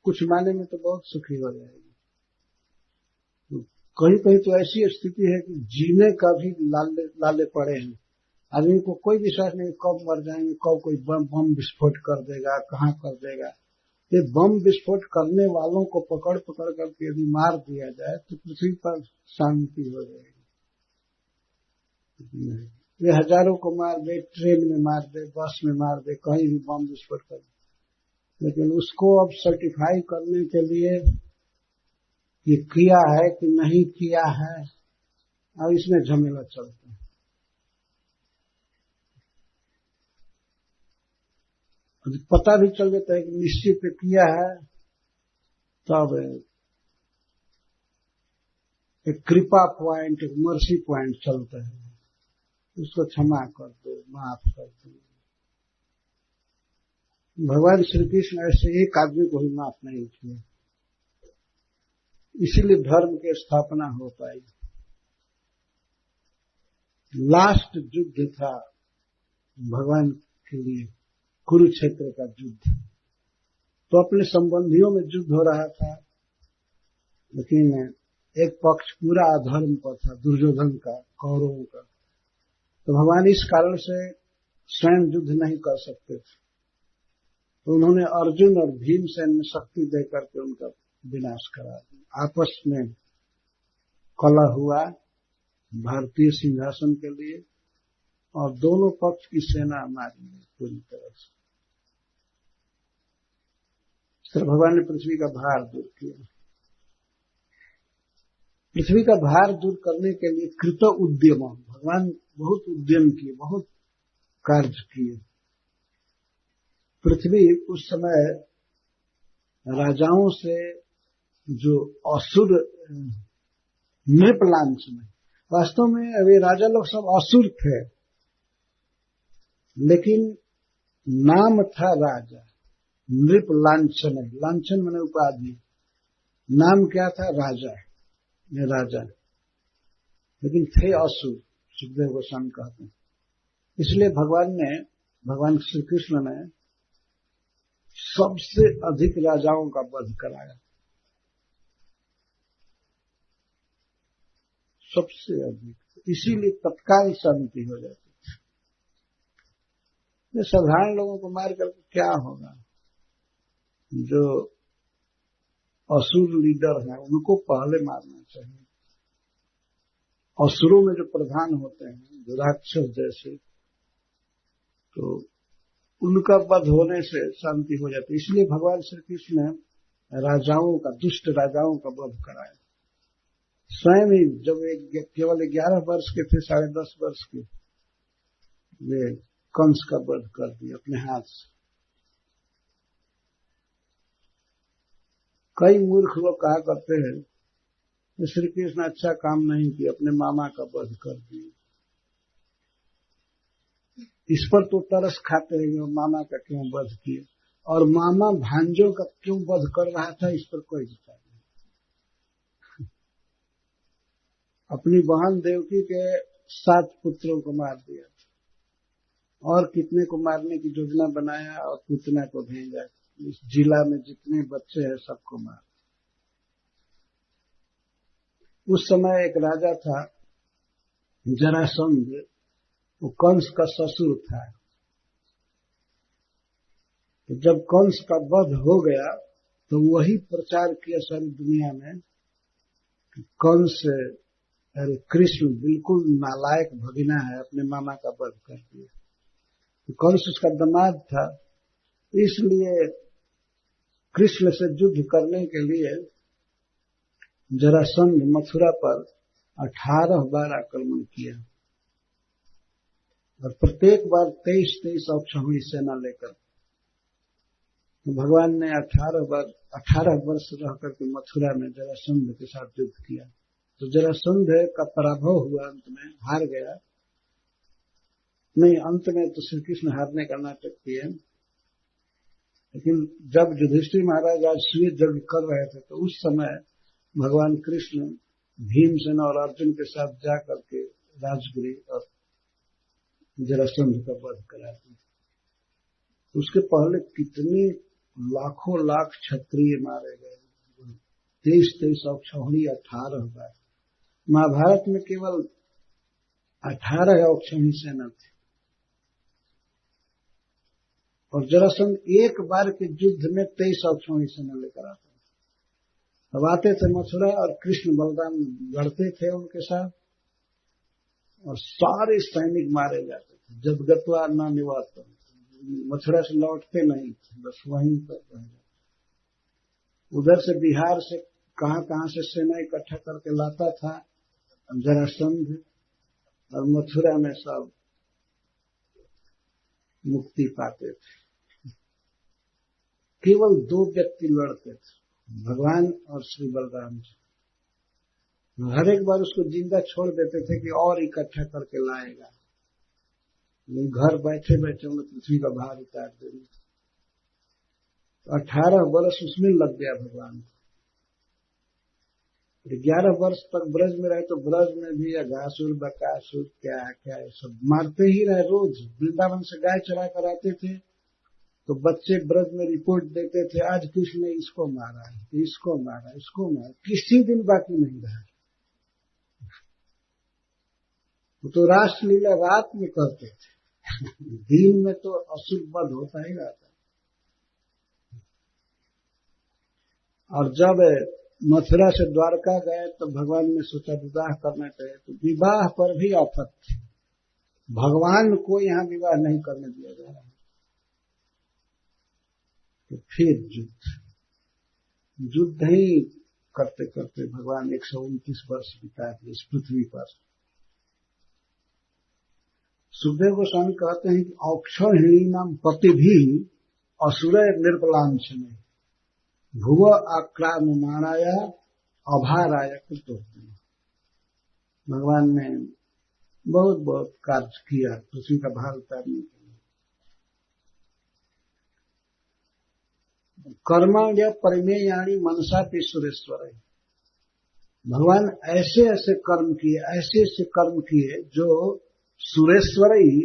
S1: कुछ माने में तो बहुत सुखी हो जाएगी। तो कहीं कहीं तो ऐसी स्थिति है कि जीने का भी लाले पड़े हैं। आदमी को कोई विश्वास नहीं कब मर जाएंगे, कब कोई बम विस्फोट कर देगा, कहाँ कर देगा। ये बम विस्फोट करने वालों को पकड़ पकड़ करके यदि मार दिया जाए तो पृथ्वी पर शांति हो जाएगी। वे हजारों को मार दे, ट्रेन में मार दे, बस में मार दे, कहीं भी बम विस्फोट कर दे, लेकिन उसको अब सर्टिफाई करने के लिए ये किया है कि नहीं किया है, अब इसमें झमेला चलता है। पता भी चल जाता है कि निश्चित किया है, तब एक कृपा पॉइंट, एक मर्सी पॉइंट चलता है, उसको क्षमा कर दो, माफ कर दो। भगवान श्री कृष्ण ऐसे एक आदमी को भी माफ नहीं किया, इसीलिए धर्म की स्थापना हो पाई। लास्ट युद्ध था भगवान के लिए, कुरुक्षेत्र का युद्ध। तो अपने संबंधियों में युद्ध हो रहा था, लेकिन एक पक्ष पूरा अधर्म पर था, दुर्योधन का, कौरवों का। तो भगवान इस कारण से स्वयं युद्ध नहीं कर सकते थे, तो उन्होंने अर्जुन और भीमसेन में शक्ति देकर के उनका विनाश करा दिया। आपस में कलह हुआ भारतीय सिंहासन के लिए, और दोनों पक्ष की सेना मारी गई पूरी तरह से। तो भगवान ने पृथ्वी का भार दूर किया। पृथ्वी का भार दूर करने के लिए कृत उद्यम, भगवान बहुत उद्यम किए, बहुत कार्य किए। पृथ्वी उस समय राजाओं से जो असुर नृप लांछन, वास्तव में वे राजा लोग सब असुर थे, लेकिन नाम था राजा। नृप लांछन, लांछन माने उपाधि, नाम क्या था? राजा, ये राजा, लेकिन थे असुर, सुखदेव गोस्वामी कहते हैं। इसलिए भगवान श्री कृष्ण ने सबसे अधिक राजाओं का वध कराया, सबसे अधिक। इसीलिए तत्काल शांति हो जाती। ये साधारण लोगों को मार करके क्या होगा? जो असुर लीडर हैं उनको पहले मारना चाहिए। असुरों में जो प्रधान होते हैं, जो राक्षस जैसे, तो उनका वध होने से शांति हो जाती है। इसलिए भगवान श्री कृष्ण ने राजाओं का, दुष्ट राजाओं का वध कराया। स्वयं ही जब केवल 11 वर्ष के थे, 10.5 वर्ष के, वे कंस का वध कर दिया अपने हाथ से। कई मूर्ख लोग कहा करते हैं श्री कृष्ण अच्छा काम नहीं किया, अपने मामा का वध कर दिया। इस पर तो तरस खाते हैं कि मामा का क्यों वध किया, और मामा भांजों का क्यों वध कर रहा था, इस पर कोई विचार नहीं। अपनी बहन देवकी के 7 पुत्रों को मार दिया था, और कितने को मारने की योजना बनाया और पूतना को भेजा। इस जिला में जितने बच्चे हैं सबको मार। उस समय एक राजा था जरासंध, वो कंस का ससुर था। तो जब कंस का वध हो गया तो वही प्रचार किया सारी दुनिया में कि कंस, अरे कृष्ण बिल्कुल नालायक भगिना है, अपने मामा का वध कर दिया। तो कंस उसका दामाद था, इसलिए कृष्ण से युद्ध करने के लिए जरासंध मथुरा पर 18 बार आक्रमण किया, और प्रत्येक बार 23 अक्षौहिणी सेना लेकर। तो भगवान ने 18 वर्ष रह करके मथुरा में जरासंध के साथ युद्ध किया। तो जरासंध का पराभव हुआ, अंत में हार गया। नहीं, अंत में तो श्री कृष्ण हारने का नाटक किए, लेकिन जब युधिष्ठिर महाराज राजसूय यज्ञ कर रहे थे तो उस समय भगवान कृष्ण भीमसेन और अर्जुन के साथ जाकर के राजगृह और जरासंध का वध करा दिया। उसके पहले कितने लाखों लाख क्षत्रिय मारे गए, 23 अक्षौहिणी 18 बार। महाभारत में केवल 18 अक्षौहिणी सेना थी, और जरासंध एक बार के युद्ध में 23 अक्षौहिणी सेना लेकर आता। अब आते थे मथुरा और कृष्ण बलराम लड़ते थे उनके साथ, और सारे सैनिक मारे जाते थे। जब गत्वा न निवात, मथुरा से लौटते नहीं थे, बस वहीं पर रह जाते। उधर से बिहार से कहां से सेना इकट्ठा करके लाता था जरासंध, और मथुरा में सब मुक्ति पाते थे। केवल 2 व्यक्ति लड़ते थे, भगवान और श्री बलराम जी। हर एक बार उसको जिंदा छोड़ देते थे कि और इकट्ठा करके लाएगा, घर बैठे बैठे उन्हें पृथ्वी का भार उतार देंगे। 18 वर्ष उसमें लग गया भगवान को। 11 वर्ष तक ब्रज में रहे, तो ब्रज में भी अघासुर बकासुर क्या क्या सब मारते ही रहे। रोज वृंदावन से गाय चरा कर आते थे तो बच्चे ब्रज में रिपोर्ट देते थे, आज कृष्ण ने इसको मारा, इसको मारा, इसको मारा। किसी दिन बाकी नहीं रहा। तो रासलीला रात में करते थे, दिन में तो असुर वध होता ही रहता। और जब मथुरा से द्वारका गए तो भगवान ने सोचा विवाह करना चाहिए, तो विवाह पर भी आफत थी। भगवान को यहाँ विवाह नहीं करने दिया जा रहा है। तो फिर युद्ध ही करते करते भगवान 129 वर्ष बिता दिए इस पृथ्वी पर। सुखदेव गोस्वामी कहते हैं कि औक्षौहिणी नाम पति भी असुर निर्बलांछने भुव आक्राममाणाया अभाराया कृतोक्ति। भगवान ने बहुत बहुत कार्य किया पृथ्वी का भार उतारने के लिए। कर्माण्य परिमेयाणी मनसा पे सुरेश्वर। भगवान ऐसे ऐसे कर्म किए जो सुरेश्वर ही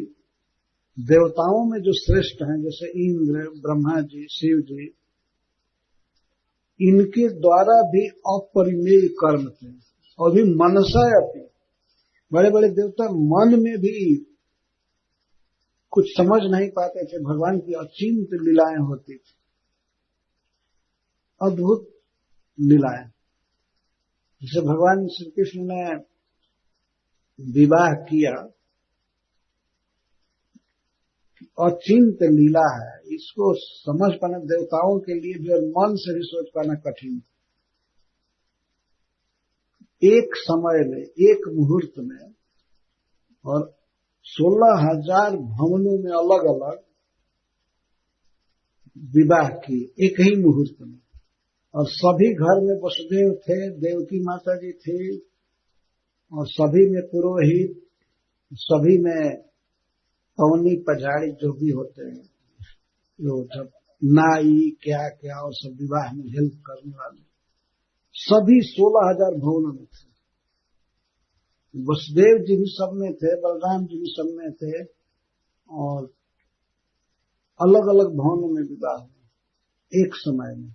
S1: देवताओं में जो श्रेष्ठ हैं, जैसे इंद्र, ब्रह्मा जी, शिव जी, इनके द्वारा भी अपरिमेय कर्म थे। और भी मनसा अपनी, बड़े बड़े देवता मन में भी कुछ समझ नहीं पाते थे। भगवान की अचिंत लीलाएं होती थी, अद्भुत लीलाएं। जैसे भगवान श्री कृष्ण ने विवाह किया, अचिंत लीला है, इसको समझ पाना देवताओं के लिए भी और मन से भी सोच पाना कठिन। एक समय में, एक मुहूर्त में, और 16,000 भवनों में अलग अलग विवाह किए एक ही मुहूर्त में। और सभी घर में वसुदेव थे, देवकी माता जी थी, और सभी में पुरोहित, सभी में पवनी पजाड़ी जो भी होते हैं, जो जब नाई क्या क्या और सब विवाह में हेल्प करने वाले, सभी 16,000 भवनों में थे। वसुदेव जी भी सब में थे, बलराम जी भी सब में थे, और अलग अलग भवनों में विवाह हुए एक समय में,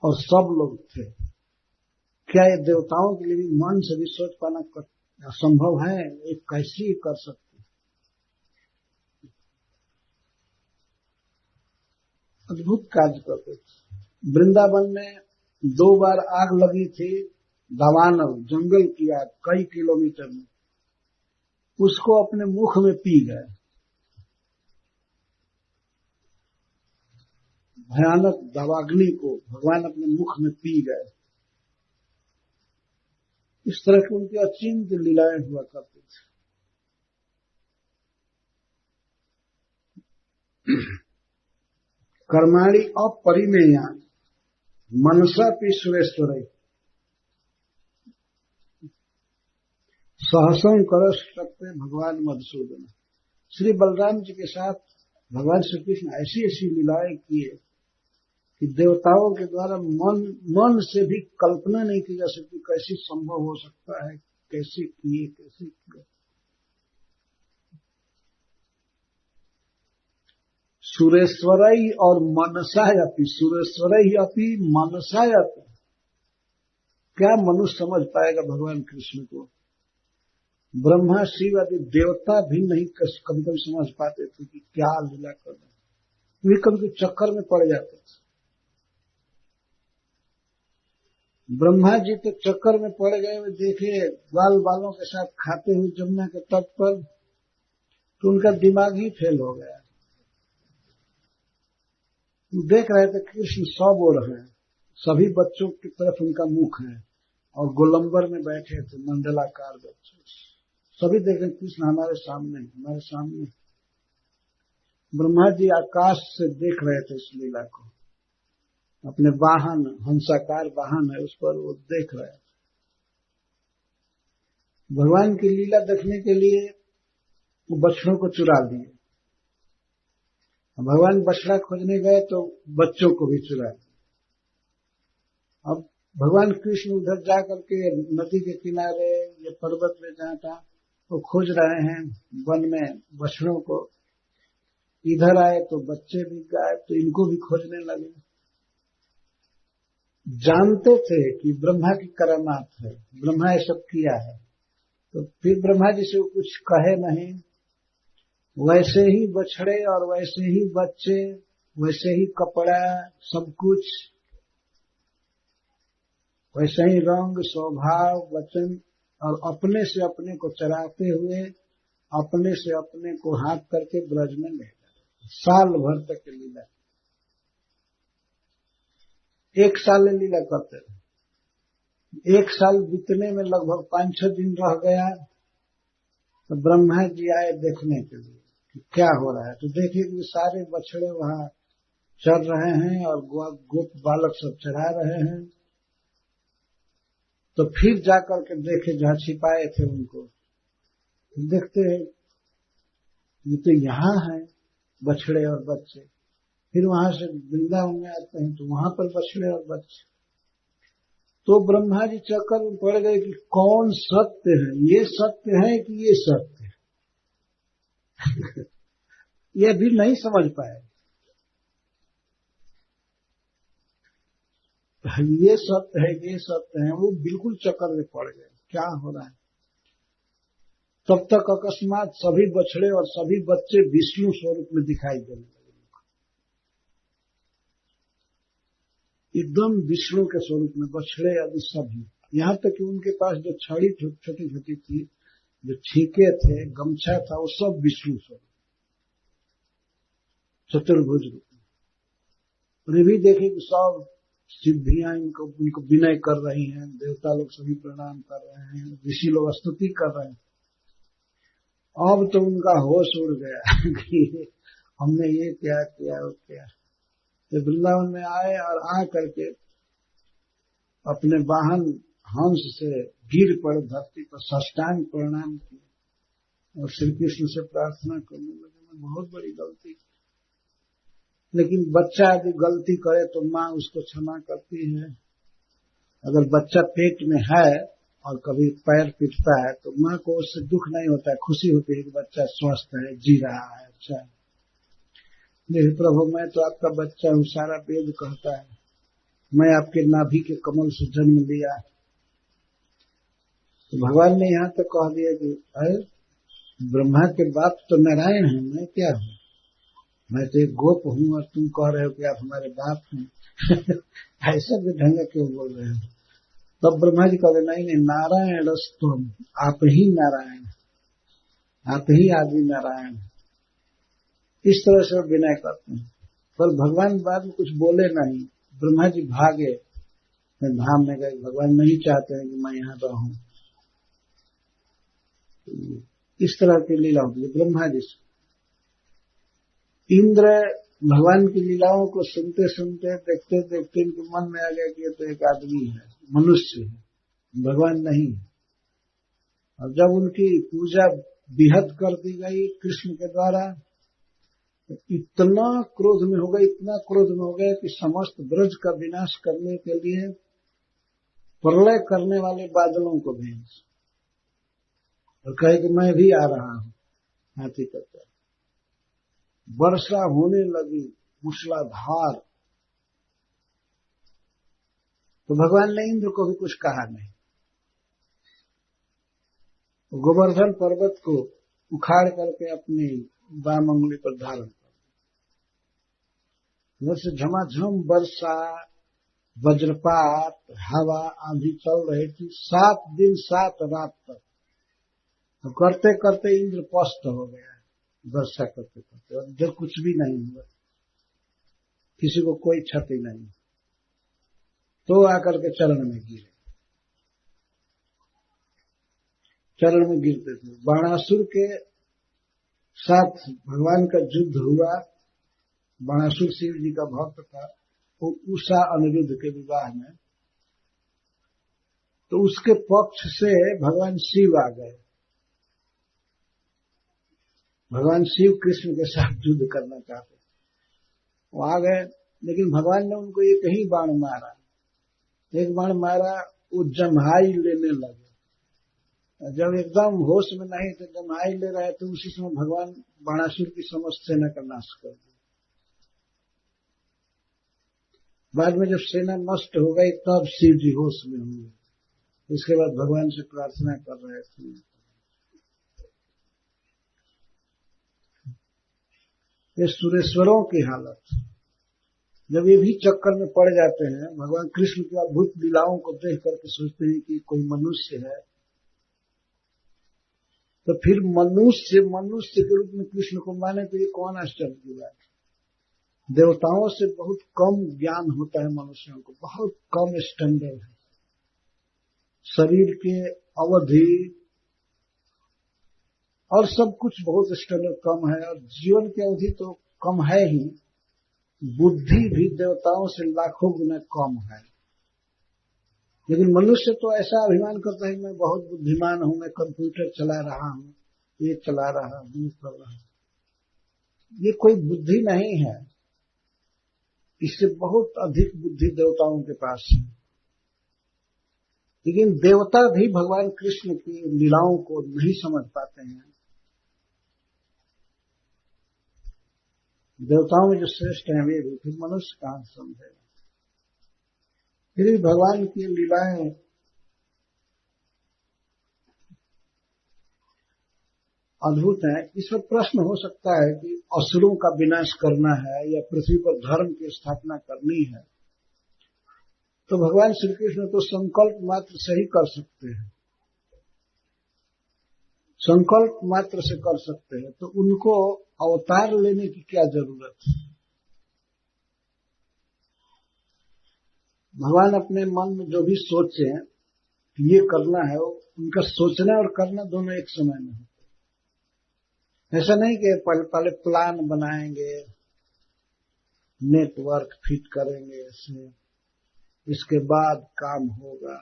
S1: और सब लोग थे। क्या ये देवताओं के लिए भी मन से भी सोच पाना असंभव है? एक कैसे कर सकते? अद्भुत कार्य करते थे। वृंदावन में 2 बार आग लगी थी, दावानल जंगल की आग, कई किलोमीटर में, उसको अपने मुख में पी गए। भयानक दावाग्नि को भगवान अपने मुख में पी गए। इस तरह की उनकी अचिंत लीलाएं हुआ करती थी। कर्माणि अपरिमेया मनसा पी सुरेश्वर सहसं कर सकते भगवान मधुसूदन। श्री बलराम जी के साथ भगवान श्री कृष्ण ऐसी ऐसी लीलाएं किए कि देवताओं के द्वारा मन से भी कल्पना नहीं की जा सकती, कैसे संभव हो सकता है, कैसे किए, कैसे किए। सुरेश्वरई और मनसायपि, सुरेश्वरई अपि मनसायपि। क्या मनुष्य समझ पाएगा भगवान कृष्ण को? ब्रह्मा शिव आदि देवता भी नहीं कभी कभी समझ पाते थे कि क्या लीला कर रहे हैं। वे कभी चक्कर में पड़ जाते थे। ब्रह्मा जी तो चक्कर में पड़ गए। वे देखे बाल बालों के साथ खाते हुए जमुना के तट पर, तो उनका दिमाग ही फेल हो गया। देख रहे थे कृष्ण सब हो रहे हैं, सभी बच्चों की तरफ उनका मुख है, और गोलंबर में बैठे थे मंडलाकार बच्चे, सभी देखें कृष्ण हमारे सामने, हमारे सामने। ब्रह्मा जी आकाश से देख रहे थे इस लीला को, अपने वाहन, हंसाकार वाहन है उस पर वो देख रहे थे। भगवान की लीला देखने के लिए वो बछड़ों को चुरा लिए। भगवान बछड़ा खोजने गए तो बच्चों को भी चुरा लिया। अब भगवान कृष्ण उधर जाकर के नदी के किनारे या पर्वत में जहाँ था वो खोज रहे हैं वन में बछड़ों को। इधर आए तो बच्चे भी गायब, तो इनको भी खोजने लगे। जानते थे कि ब्रह्मा की करामात है, ब्रह्मा ये सब किया है, तो फिर ब्रह्मा जी से वो कुछ कहे नहीं। वैसे ही बछड़े और वैसे ही बच्चे, वैसे ही कपड़ा, सब कुछ वैसे ही रंग, स्वभाव, वचन, और अपने से अपने को चराते हुए अपने से अपने को हाथ करके ब्रज में ले गए। साल भर तक लीला, 1 साल लीला करते रहे। 1 साल बीतने में लगभग 5-6 दिन रह गया, तो ब्रह्मा जी आए देखने के लिए कि क्या हो रहा है। तो देखे कि सारे बछड़े वहां चर रहे हैं और गोप बालक सब चढ़ा रहे हैं। तो फिर जाकर के देखे जहां छिपाए थे उनको, देखते हैं ये तो यहाँ है बछड़े और बच्चे। फिर वहां से वृंदावन में आते हैं तो वहां पर बछड़े और बच्चे। तो ब्रह्मा जी चक्कर में पड़ गए कि कौन सत्य है, ये सत्य है कि ये सत्य है। ये भी नहीं समझ पाए, ये सत्य है कि ये सत्य है, वो बिल्कुल चक्कर में पड़ गए क्या हो रहा है। तब तक अकस्मात सभी बछड़े और सभी बच्चे विष्णु स्वरूप में दिखाई देने लगे, एकदम विष्णु के स्वरूप में बछड़े आदि सभी। यहां तक कि उनके पास जो छड़ी छोटी छोटी थी, जो छीके थे, गमछा था, वो सब विष्णु स्वरूप, चतुर्भुज रूप में। और ये भी देखे कि सब सिद्धियां उनको विनय कर रही हैं, देवता लोग सभी प्रणाम कर रहे हैं, ऋषि लोग स्तुति कर रहे हैं। अब तो उनका होश उड़ गया कि हमने ये क्या किया वो क्या। तो वृंदावन में आए और आ करके अपने वाहन हंस से गिर पड़े धरती पर, साष्टांग प्रणाम किए और श्री कृष्ण से प्रार्थना करने लगे, मैं बहुत बड़ी गलती। लेकिन बच्चा यदि गलती करे तो माँ उसको क्षमा करती है। अगर बच्चा पेट में है और कभी पैर पिटता है तो माँ को उससे दुख नहीं होता है, खुशी होती है कि बच्चा स्वस्थ है, जी रहा है, अच्छा है। मेरे प्रभु, मैं तो आपका बच्चा हूँ, सारा वेद कहता है, मैं आपके नाभि के कमल से जन्म लिया। तो भगवान ने यहाँ तक कह दिया कि अरे ब्रह्मा के बाप तो नारायण है, मैं क्या हूँ, मैं तो एक गोप हूँ और तुम कह रहे हो कि आप हमारे बाप हैं ऐसा भी ढंग क्यों बोल रहे हो। तब ब्रह्मा जी कहते नहीं, नारायण तुम, आप ही नारायण, आप ही आदि नारायण। इस तरह से विनय करते हैं। पर भगवान बाद में कुछ बोले नहीं, ब्रह्मा जी भागे, मैं धाम में गए, भगवान नहीं चाहते हैं कि मैं यहाँ रहूं। इस तरह की लीला होती है ब्रह्मा जी से। इंद्र भगवान की लीलाओं को सुनते सुनते, देखते देखते इनके मन में आ गया कि ये तो एक आदमी है, मनुष्य है, भगवान नहीं है। और जब उनकी पूजा बेहद कर दी गई कृष्ण के द्वारा, तो इतना क्रोध में हो गए, इतना क्रोध में हो गए कि समस्त ब्रज का विनाश करने के लिए प्रलय करने वाले बादलों को भेज और कहे कि मैं भी आ रहा हूं हाथी करके। वर्षा होने लगी मूसलाधार। तो भगवान ने इंद्र को भी कुछ कहा नहीं, गोवर्धन पर्वत को उखाड़ करके अपनी बाम अंगुली पर धारण कर, उधर से झमाझम वर्षा, वज्रपात, हवा, आंधी चल रही थी 7 दिन 7 रात तक। तो करते करते इंद्र पस्त हो गया, वर्षा करते करते, और इधर कुछ भी नहीं हुआ, किसी को कोई क्षति नहीं। तो आकर के चरण में गिरे, चरण में गिरते थे। बाणासुर के साथ भगवान का युद्ध हुआ। बाणासुर शिव जी का भक्त था, वो उषा अनिरुद्ध के विवाह में, तो उसके पक्ष से भगवान शिव आ गए। भगवान शिव कृष्ण के साथ युद्ध करना चाहते, वो आ गए, लेकिन भगवान ने उनको एक ही बाण मारा। एक बाण मारा, वो जम्हाई लेने लगे। जब एकदम होश में नहीं थे, जम्हाई ले रहे थे, उसी समय भगवान बाणासुर की समस्त सेना का नाश कर दिया। बाद में जब सेना नष्ट हो गई तब शिव जी होश में हुए। उसके बाद भगवान से प्रार्थना कर रहे थे। ये सुरेश्वरों की हालत, जब ये भी चक्कर में पड़ जाते हैं, भगवान कृष्ण की अद्भुत लीलाओं को देख करके सोचते हैं कि कोई मनुष्य है, तो फिर मनुष्य के रूप में कृष्ण को माने तो ये कौन आश्चर्य की बात है। देवताओं से बहुत कम ज्ञान होता है मनुष्यों को, बहुत कम स्टैंडर्ड है। शरीर के अवधि और सब कुछ बहुत स्टैंडर्ड कम है, और जीवन की अवधि तो कम है ही, बुद्धि भी देवताओं से लाखों गुना कम है। लेकिन मनुष्य तो ऐसा अभिमान करता है कि मैं बहुत बुद्धिमान हूं, मैं कंप्यूटर चला रहा हूं, ये चला रहा हूं, ये कर रहा हूं। ये कोई बुद्धि नहीं है, इससे बहुत अधिक बुद्धि देवताओं के पास है। लेकिन देवता भी भगवान कृष्ण की लीलाओं को नहीं समझ पाते हैं। देवताओं में जो श्रेष्ठ हैं वे भी, फिर मनुष्य कहां समझेगा। फिर भी भगवान की लीलाएं अद्भुत हैं। इस पर प्रश्न हो सकता है कि असुरों का विनाश करना है या पृथ्वी पर धर्म की स्थापना करनी है, तो भगवान श्री कृष्ण तो संकल्प मात्र से ही कर सकते हैं, संकल्प मात्र से कर सकते हैं, तो उनको अवतार लेने की क्या जरूरत है। भगवान अपने मन में जो भी सोचे कि ये करना है, वो उनका सोचना और करना दोनों एक समय में होता है। ऐसा नहीं कि पहले प्लान बनाएंगे, नेटवर्क फिट करेंगे, ऐसे इसके बाद काम होगा,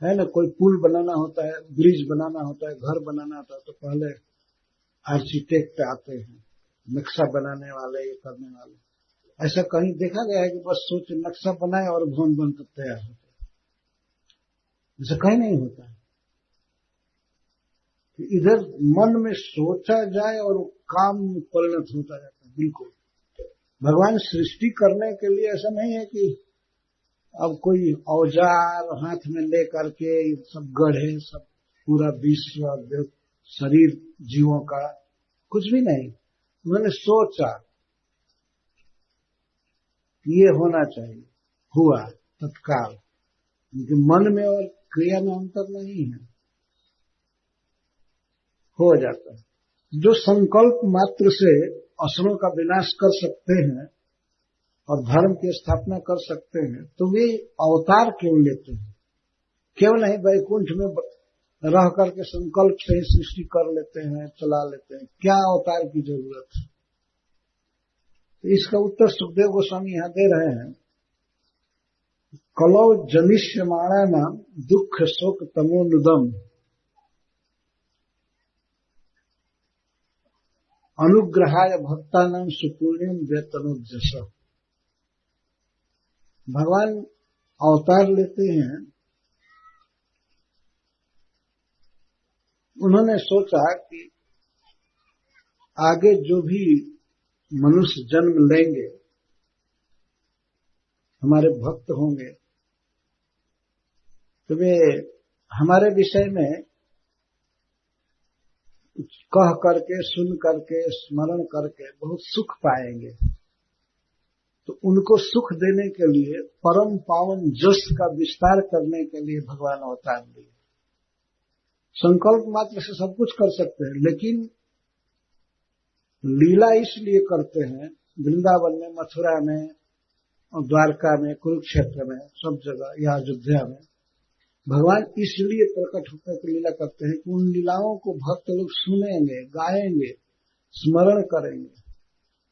S1: है ना। कोई पुल बनाना होता है, ब्रिज बनाना होता है, घर बनाना होता है, तो पहले आर्किटेक्ट आते हैं, नक्शा बनाने वाले, ये करने वाले। ऐसा कहीं देखा गया है कि बस सोच नक्शा बनाए और भवन बनकर तैयार होता है? ऐसा कहीं नहीं होता है। इधर मन में सोचा जाए और काम में परिणत होता जाता है। बिल्कुल भगवान सृष्टि करने के लिए ऐसा नहीं है कि अब कोई औजार हाथ में ले करके सब गढ़े, सब पूरा विश्व शरीर जीवों का, कुछ भी नहीं। उन्होंने सोचा कि ये होना चाहिए, हुआ तत्काल। उनके मन में और क्रिया में अंतर नहीं है, हो जाता है। जो संकल्प मात्र से असुरों का विनाश कर सकते हैं और धर्म की स्थापना कर सकते हैं, तो वे अवतार क्यों लेते हैं? क्यों नहीं वैकुंठ में रह करके संकल्प से ही सृष्टि कर लेते हैं, चला लेते हैं? क्या अवतार की जरूरत है? तो इसका उत्तर सुखदेव गोस्वामी यहां दे रहे हैं। कलौ जनिष्यमाणा नाम दुख शोक तमोनुदम अनुग्रहाय भक्तानां सुपुण्यम वेतनोजस। भगवान अवतार लेते हैं। उन्होंने सोचा कि आगे जो भी मनुष्य जन्म लेंगे, हमारे भक्त होंगे, तो वे हमारे विषय में कह करके, सुन करके, स्मरण करके बहुत सुख पाएंगे। तो उनको सुख देने के लिए, परम पावन जस का विस्तार करने के लिए भगवान अवतार लिए। संकल्प मात्र से सब कुछ कर सकते हैं, लेकिन लीला इसलिए करते हैं। वृंदावन में, मथुरा में और द्वारका में, कुरुक्षेत्र में, सब जगह, या अयोध्या में भगवान इसलिए प्रकट होकर के लीला करते हैं कि उन लीलाओं को भक्त लोग सुनेंगे, गाएंगे, स्मरण करेंगे,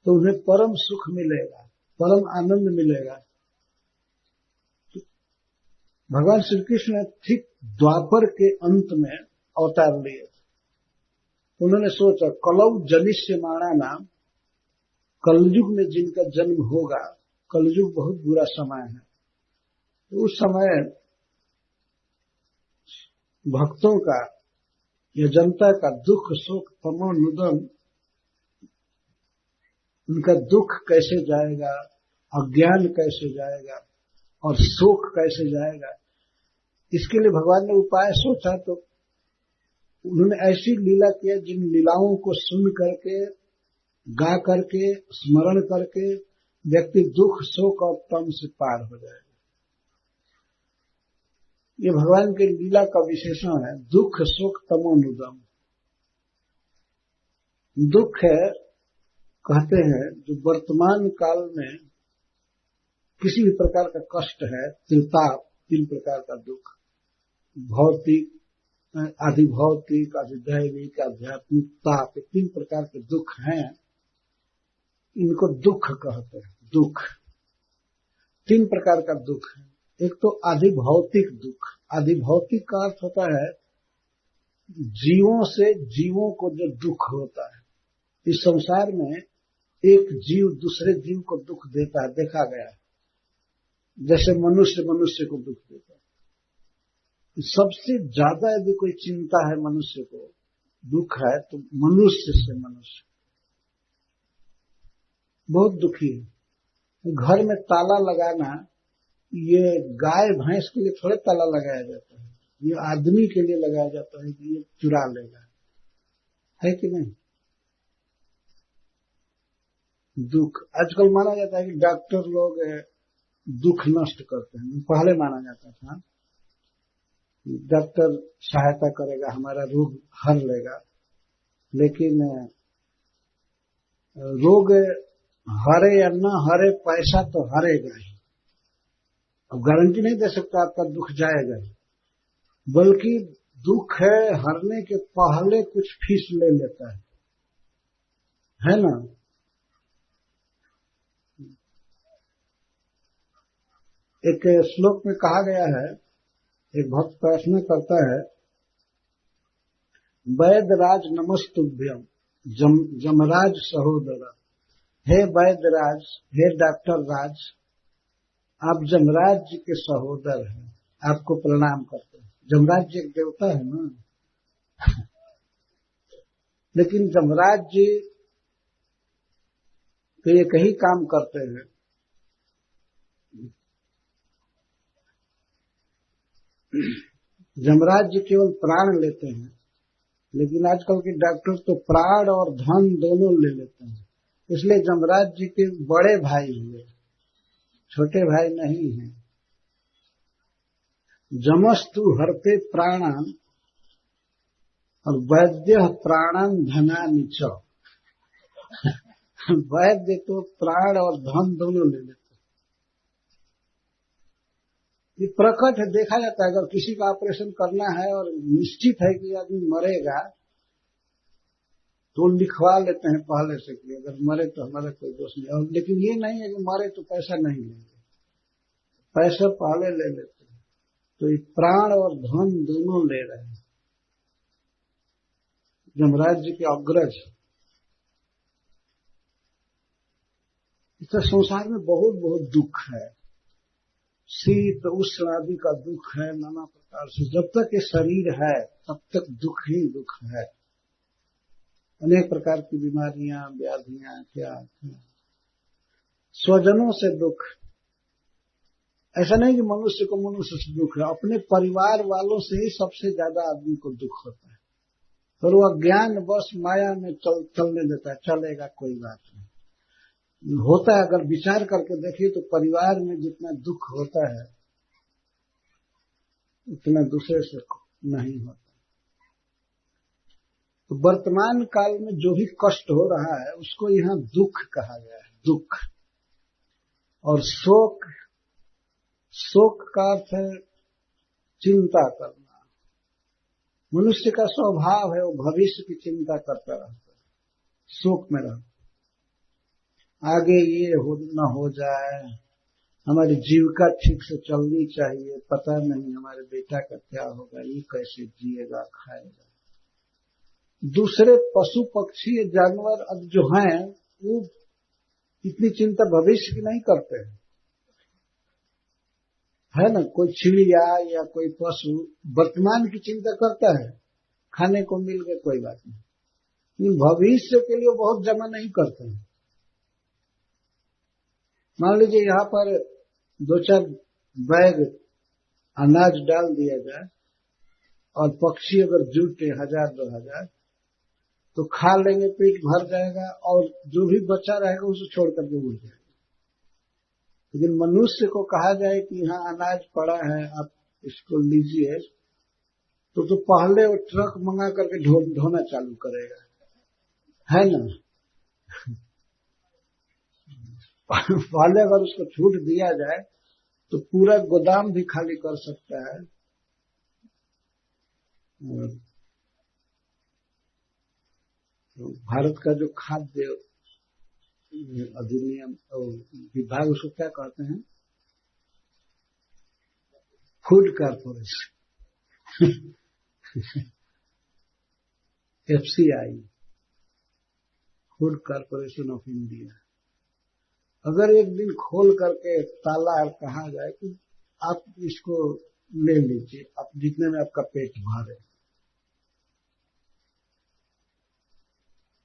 S1: तो उन्हें परम सुख मिलेगा, परम आनंद मिलेगा। भगवान श्री कृष्ण ठीक द्वापर के अंत में अवतार लिए। उन्होंने सोचा कलौ जनिष्यमाणा नाम, कलयुग में जिनका जन्म होगा, कलयुग बहुत बुरा समय है, तो उस समय भक्तों का या जनता का दुख शोक तमोनुदम, उनका दुख कैसे जाएगा, अज्ञान कैसे जाएगा और शोक कैसे जाएगा, इसके लिए भगवान ने उपाय सोचा। तो उन्होंने ऐसी लीला किया जिन लीलाओं को सुन करके, गा करके, स्मरण करके व्यक्ति दुख शोक और तम से पार हो जाएगा। ये भगवान के लीला का विशेषण है, दुख शोक तमोनुदम। दुख है, कहते हैं, जो वर्तमान काल में किसी भी प्रकार का कष्ट है, त्रिताप, 3 प्रकार का दुख, भौतिक, आधिभौतिक, अधिदैविक, आध्यात्मिक ताप, 3 प्रकार के दुख हैं। इनको दुख कहते हैं। दुख 3 प्रकार का दुख है। एक तो आधिभौतिक दुख। आधिभौतिक का अर्थ होता है जीवों से जीवों को जो दुख होता है। इस संसार में एक जीव दूसरे जीव को दुख देता है, देखा गया है। जैसे मनुष्य मनुष्य को दुख देता है। सबसे ज्यादा यदि कोई चिंता है मनुष्य को, दुख है, तो मनुष्य से मनुष्य बहुत दुखी है। घर में ताला लगाना, ये गाय भैंस के लिए थोड़े ताला लगाया जाता है, ये आदमी के लिए लगाया जाता है कि ये चुरा लेगा, है कि नहीं? दुख आजकल माना जाता है कि डॉक्टर लोग दुख नष्ट करते हैं। पहले माना जाता था डॉक्टर सहायता करेगा, हमारा रोग हर लेगा, लेकिन रोग हरे या न हरे, पैसा तो हरेगा ही। अब गारंटी नहीं दे सकता आपका दुख जाएगा ही, बल्कि दुख है हरने के पहले कुछ फीस ले लेता है ना? एक श्लोक में कहा गया है, एक भक्त प्रार्थना करता है, वैदराज नमस्तुभ्यम जमराज सहोदर। हे वैदराज, हे डॉक्टर राज, आप जमराज जी के सहोदर हैं, आपको प्रणाम करते हैं। जमराज जी एक देवता है ना, लेकिन जमराज जी तो एक ही काम करते हैं, जमराज जी केवल प्राण लेते हैं, लेकिन आजकल के डॉक्टर तो प्राण और धन दोनों ले लेते हैं। इसलिए जमराज जी के बड़े भाई हुए, छोटे भाई नहीं हैं। जमस्तु हरते प्राणान और वैद्य प्राणान धनानि च। वैद्य तो प्राण और धन दोनों ले लेते हैं। ये प्रकट है, देखा जाता है। अगर किसी का ऑपरेशन करना है और निश्चित है कि आदमी मरेगा तो लिखवा लेते हैं पहले से कि अगर मरे तो हमारा कोई दोष नहीं। और लेकिन ये नहीं है कि मरे तो पैसा नहीं लेंगे, पैसा पहले ले लेते हैं। तो ये प्राण और धन दोनों ले रहे हैं। जमराज जी के अग्रज। इस संसार में बहुत बहुत दुख है, शीत उष्ण आदि का दुख है, नाना प्रकार से। जब तक ये शरीर है तब तक दुख ही दुख है। अनेक प्रकार की बीमारियां, व्याधियां, क्या स्वजनों से दुख। ऐसा नहीं कि मनुष्य को मनुष्य से दुख है, अपने परिवार वालों से ही सबसे ज्यादा आदमी को दुख होता है। पर वो अज्ञान बस माया में चलने देता है, चलेगा कोई बात नहीं। होता है, अगर विचार करके देखिए तो परिवार में जितना दुख होता है उतना दूसरे से नहीं होता। तो वर्तमान काल में जो भी कष्ट हो रहा है उसको यहाँ दुख कहा गया है, दुख। और शोक, शोक का अर्थ है चिंता करना। मनुष्य का स्वभाव है वो भविष्य की चिंता करता रहता है, शोक में रहता। आगे ये न हो जाए, हमारी जीविका ठीक से चलनी चाहिए, पता नहीं हमारे बेटा का क्या होगा, ये कैसे जिएगा खाएगा। दूसरे पशु पक्षी जानवर अब जो हैं वो इतनी चिंता भविष्य की नहीं करते हैं, है ना। कोई चिड़िया या कोई पशु वर्तमान की चिंता करता है, खाने को मिल गया कोई बात नहीं, लेकिन भविष्य के लिए बहुत जमा नहीं करते हैं। मान लीजिए यहाँ पर 2-4 बैग अनाज डाल दिया जाए और पक्षी अगर जुटे 1000-2000 तो खा लेंगे, पेट भर जाएगा, और जो भी बचा रहेगा उसे छोड़ करके उड़ जाएगा। लेकिन मनुष्य को कहा जाए कि यहाँ अनाज पड़ा है, आप इसको लीजिए, तो पहले वो ट्रक मंगा करके ढोना चालू करेगा, है ना। पहले अगर उसको छूट दिया जाए तो पूरा गोदाम भी खाली कर सकता है। तो भारत का जो खाद्य अधिनियम और विभाग, उसको क्या कहते हैं, food corporation, FCI, food corporation of India. अगर एक दिन खोल करके ताला और कहा जाए कि आप इसको ले लीजिए, आप जितने में आपका पेट भरे,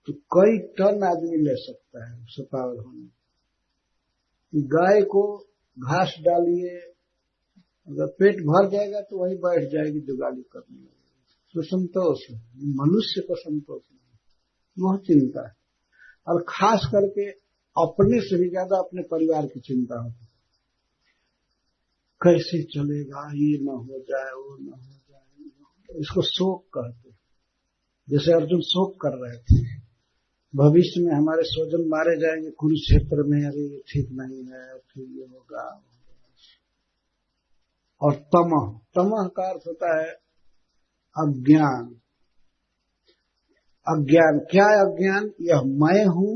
S1: तो कई टन आदमी ले सकता है उससे पावर होने। गाय को घास डालिए, अगर पेट भर जाएगा तो वहीं बैठ जाएगी जुगाली करने लगेगी। तो संतोष है, मनुष्य को संतोष नहीं। वह चिंता है। और खास करके अपने से भी ज्यादा अपने परिवार की चिंता होती है। कैसे चलेगा, ये न हो जाए, वो न हो जाए। इसको शोक कहते हैं। जैसे अर्जुन शोक कर रहे थे, भविष्य में हमारे स्वजन मारे जाएंगे कुरुक्षेत्र में, अरे ये ठीक नहीं है, फिर ये होगा। और तमह, तमह का अर्थ होता है अज्ञान। अज्ञान क्या है? अज्ञान यह मैं हूं,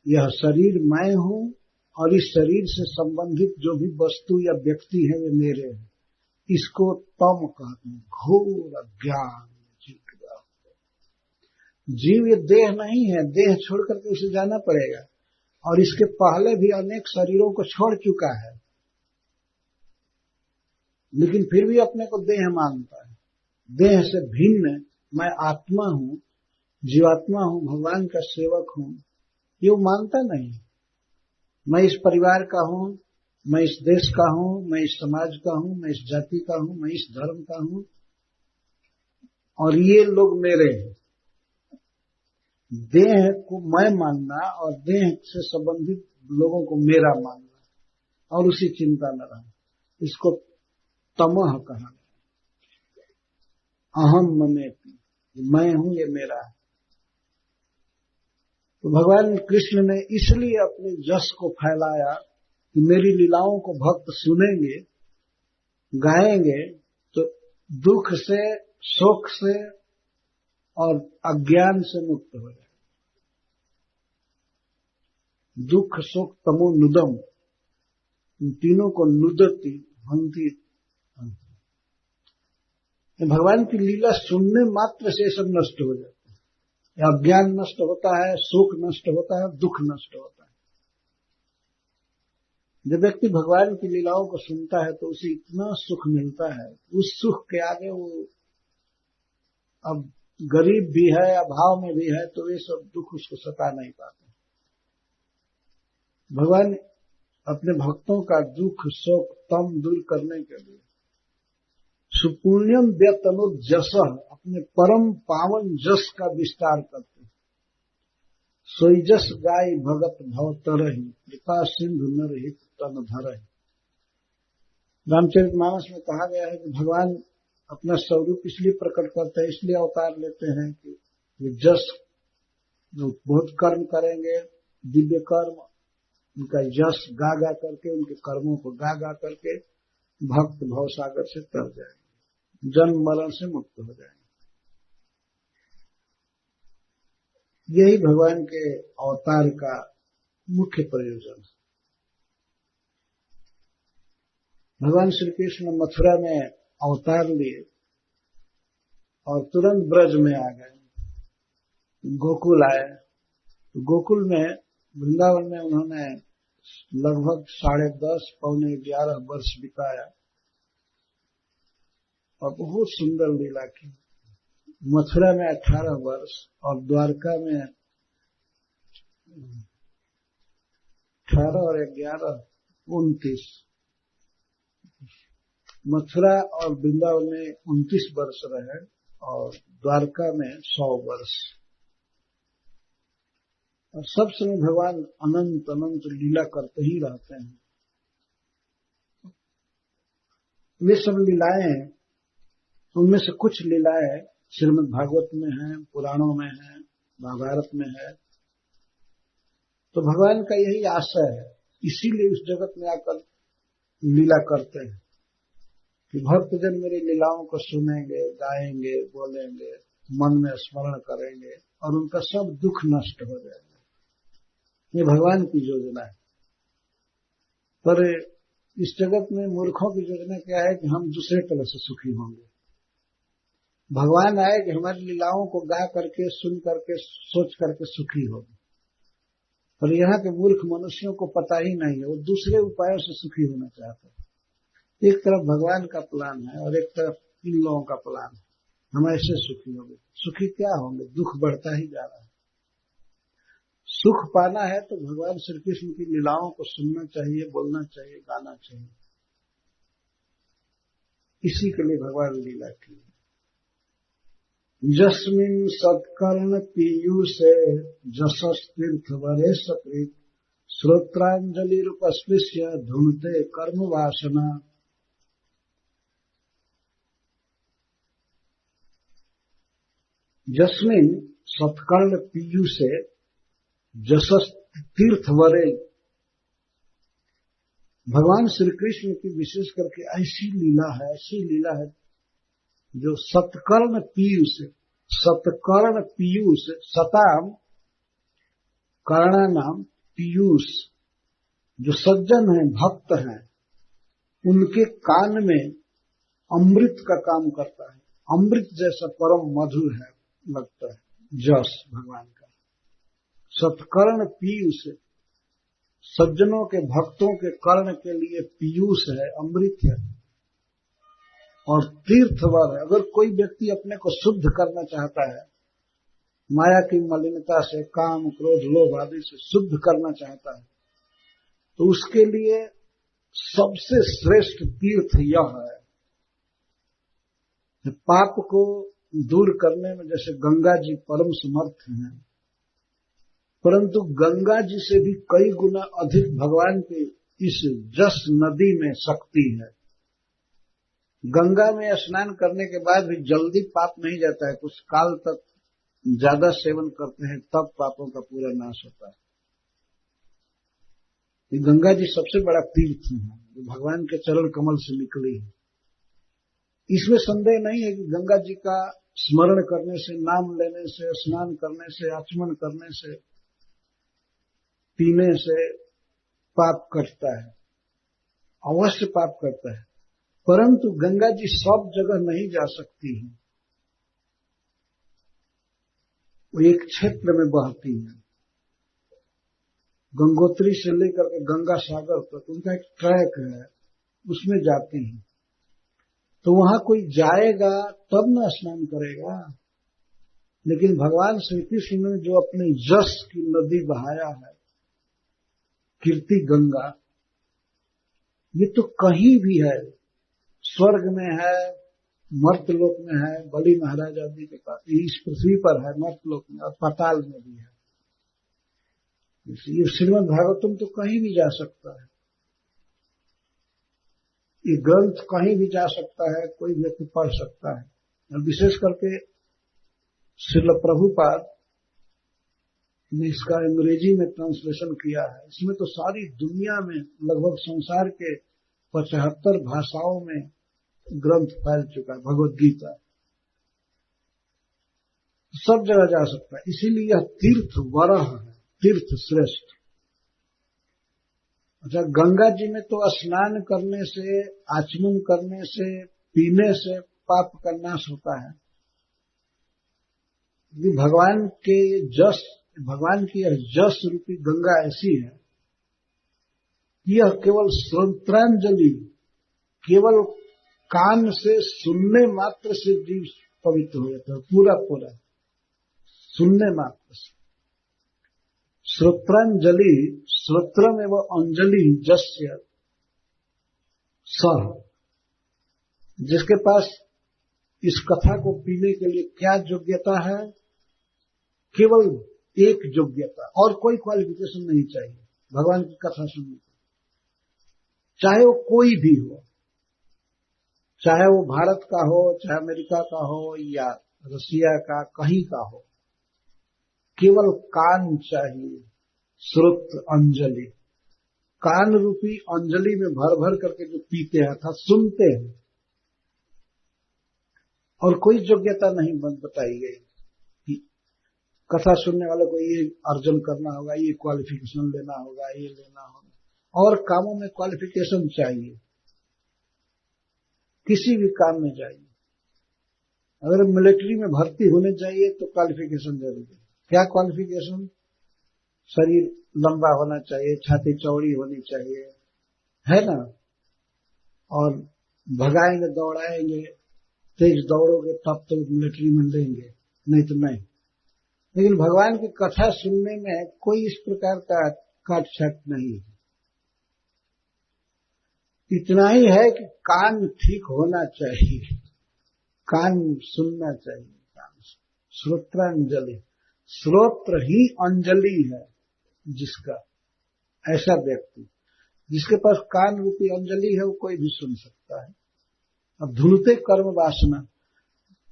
S1: यह शरीर मैं हूं, और इस शरीर से संबंधित जो भी वस्तु या व्यक्ति है वे मेरे हैं। इसको तम कहते हैं, घोर अज्ञान। जीव ये देह नहीं है, देह छोड़ करके उसे जाना पड़ेगा, और इसके पहले भी अनेक शरीरों को छोड़ चुका है, लेकिन फिर भी अपने को देह मानता है। देह से भिन्न मैं आत्मा हूं, जीवात्मा हूं, भगवान का सेवक हूं, ये वो मानता नहीं। मैं इस परिवार का हूं, मैं इस देश का हूं, मैं इस समाज का हूं, मैं इस जाति का हूं, मैं इस धर्म का हूं, और ये लोग मेरे हैं। देह को मैं मानना और देह से संबंधित लोगों को मेरा मानना, और उसी चिंता में रहना, इसको तमह कहा गया। अहम ममेति, मैं हूं, ये मेरा है। तो भगवान कृष्ण ने इसलिए अपने जस को फैलाया कि मेरी लीलाओं को भक्त सुनेंगे, गाएंगे, तो दुख से, शोक से और अज्ञान से मुक्त हो जाए। दुख, शोक, तमो, नुदम, इन तीनों को नुदती हंती। भगवान की लीला सुनने मात्र से सब नष्ट हो जाता है। अज्ञान नष्ट होता है, शोक नष्ट होता है, दुख नष्ट होता है। जब व्यक्ति भगवान की लीलाओं को सुनता है तो उसे इतना सुख मिलता है, उस सुख के आगे वो अब गरीब भी है, अभाव में भी है, तो ये सब दुख उसको सता नहीं पाते। भगवान अपने भक्तों का दुख, शोक, तम दूर करने के लिए सुपुण्यम व्यतनुजस, अपने परम पावन जस का विस्तार करते हैं। सोई जस गाय भगत भव तरहि, कृपा सिंधु नरहित तन धरहि। रामचरितमानस में कहा गया है कि भगवान अपना स्वरूप इसलिए प्रकट करते हैं, इसलिए अवतार लेते हैं कि ये जस जो बहुत कर्म करेंगे, दिव्य कर्म, उनका यश गा गा करके, उनके कर्मों को गा गा करके भक्त भवसागर से तर जाएंगे, जन्म मरण से मुक्त हो जाएंगे। यही भगवान के अवतार का मुख्य प्रयोजन है। भगवान श्री कृष्ण मथुरा में अवतार लिए और तुरंत ब्रज में आ गए, गोकुल आए। गोकुल में, वृंदावन में उन्होंने लगभग 10.5 पौने 11 वर्ष बिताया और बहुत सुंदर लीला की। मथुरा में 18 वर्ष और द्वारका में 18 और 11 29। मथुरा और वृंदावन में 29 वर्ष रहे और द्वारका में 100 वर्ष। और सब समय भगवान अनंत अनंत लीला करते ही रहते हैं। वे सब लीलाएं, उनमें से कुछ लीलाएं श्रीमद् भागवत में हैं, पुराणों में हैं, महाभारत में है। तो भगवान का यही आशय है, इसीलिए इस जगत में आकर लीला करते हैं कि भक्तजन मेरी लीलाओं को सुनेंगे, गाएंगे, बोलेंगे, मन में स्मरण करेंगे और उनका सब दुख नष्ट हो जाएगा। ये भगवान की योजना है। पर इस जगत में मूर्खों की योजना क्या है कि हम दूसरे तरह से सुखी होंगे। भगवान आए कि हमारी लीलाओं को गा करके, सुन करके, सोच करके सुखी होंगे। पर यहाँ के मूर्ख मनुष्यों को पता ही नहीं है, वो दूसरे उपायों से सुखी होना चाहते हैं। एक तरफ भगवान का प्लान है और एक तरफ इन लोगों का प्लान है, हम ऐसे सुखी होंगे। सुखी क्या होंगे? दुख बढ़ता ही जा रहा है। सुख पाना है तो भगवान श्री कृष्ण की लीलाओं को सुनना चाहिए, बोलना चाहिए, गाना चाहिए। इसी के लिए भगवान लीला की। जस्मिन् सत्कर्ण पीयूषे जशस्तीर्थ वरे सकृत श्रोत्रांजलिरुपस्पृश्य धुनते कर्म वासना। जस्मिन् सत्कर्ण पीयूषे जशस्तीर्थ वरे, भगवान श्री कृष्ण की विशेष करके ऐसी लीला है जो सत्कर्ण पीयूष, सत्कर्ण पीयूष, सताम कर्णानाम पीयूष, जो सज्जन हैं, भक्त हैं, उनके कान में अमृत का काम करता है। अमृत जैसा परम मधुर है, लगता है जस भगवान का। सत्कर्ण पीयूष, सज्जनों के, भक्तों के कर्ण के लिए पीयूष है, अमृत है। और तीर्थवर है। अगर कोई व्यक्ति अपने को शुद्ध करना चाहता है, माया की मलिनता से, काम क्रोध लोभ आदि से शुद्ध करना चाहता है, तो उसके लिए सबसे श्रेष्ठ तीर्थ यह है। पाप को दूर करने में जैसे गंगा जी परम समर्थ हैं, परंतु गंगा जी से भी कई गुना अधिक भगवान की इस जस नदी में शक्ति है। गंगा में स्नान करने के बाद भी जल्दी पाप नहीं जाता है, कुछ काल तक ज्यादा सेवन करते हैं तब पापों का पूरा नाश होता है। ये गंगा जी सबसे बड़ा तीर्थ है जो भगवान के चरण कमल से निकली है। इसमें संदेह नहीं है कि गंगा जी का स्मरण करने से, नाम लेने से, स्नान करने से, आचमन करने से, पीने से पाप कटता है, अवश्य पाप करता है। परंतु गंगा जी सब जगह नहीं जा सकती है, वो एक क्षेत्र में बहती है। गंगोत्री से लेकर के गंगा सागर तक उनका एक ट्रैक है, उसमें जाती है। तो वहां कोई जाएगा तब न स्नान करेगा। लेकिन भगवान श्री कृष्ण ने जो अपने यश की नदी बहाया है, कीर्ति गंगा, ये तो कहीं भी है, स्वर्ग में है, मर्तलोक में है, बलि महाराज आदि के पास, इस पृथ्वी पर है, मर्तलोक में और पाताल में भी है। ये श्रीमद् भागवतम तो कहीं भी जा सकता है, ये ग्रंथ कहीं भी जा सकता है, कोई व्यक्ति पढ़ सकता है। और विशेष करके श्रील प्रभुपाद ने इसका अंग्रेजी में ट्रांसलेशन किया है। इसमें तो सारी दुनिया में लगभग संसार के 75 भाषाओं में ग्रंथ फैल चुका है, भगवद गीता सब जगह जा सकता है। इसीलिए यह तीर्थ वरह है, तीर्थ श्रेष्ठ। अच्छा, गंगा जी में तो स्नान करने से, आचमन करने से, पीने से पाप का नाश होता है। ये भगवान के जस, भगवान की यह जस रूपी गंगा ऐसी है कि यह केवल श्रोत्रांजलि, केवल कान से सुनने मात्र से जीव पवित्र हो जाता है, पूरा पूरा सुनने मात्र से। श्रोत्रांजलि, श्रोत्रम एवं अंजलि जस्य सह, जिसके पास इस कथा को पीने के लिए क्या योग्यता है? केवल एक योग्यता, और कोई क्वालिफिकेशन नहीं चाहिए भगवान की कथा सुनने को। चाहे वो कोई भी हो, चाहे वो भारत का हो, चाहे अमेरिका का हो या रसिया का, कहीं का हो, केवल कान चाहिए। श्रुत अंजलि, कान रूपी अंजलि में भर भर करके जो पीते हैं अर्थात सुनते हैं, और कोई योग्यता नहीं बताई गई कि कथा सुनने वाले को ये अर्जन करना होगा, ये क्वालिफिकेशन लेना होगा, ये लेना होगा। और कामों में क्वालिफिकेशन चाहिए, किसी भी काम में चाहिए। अगर मिलिट्री में भर्ती होने चाहिए तो क्वालिफिकेशन जरूरी है। क्या क्वालिफिकेशन? शरीर लंबा होना चाहिए, छाती चौड़ी होनी चाहिए, है ना, और भगाएंगे, दौड़ाएंगे, तेज दौड़ोगे तब तो मिलिट्री में लेंगे, नहीं तो नहीं। लेकिन भगवान की कथा सुनने में कोई इस प्रकार का काट-छाट नहीं है। इतना ही है कि कान ठीक होना चाहिए, कान सुनना चाहिए, कान से। श्रोत्रांजलि, श्रोत्र ही अंजलि है जिसका, ऐसा व्यक्ति जिसके पास कान रूपी अंजलि है वो कोई भी सुन सकता है। अब धुलते कर्म वासना,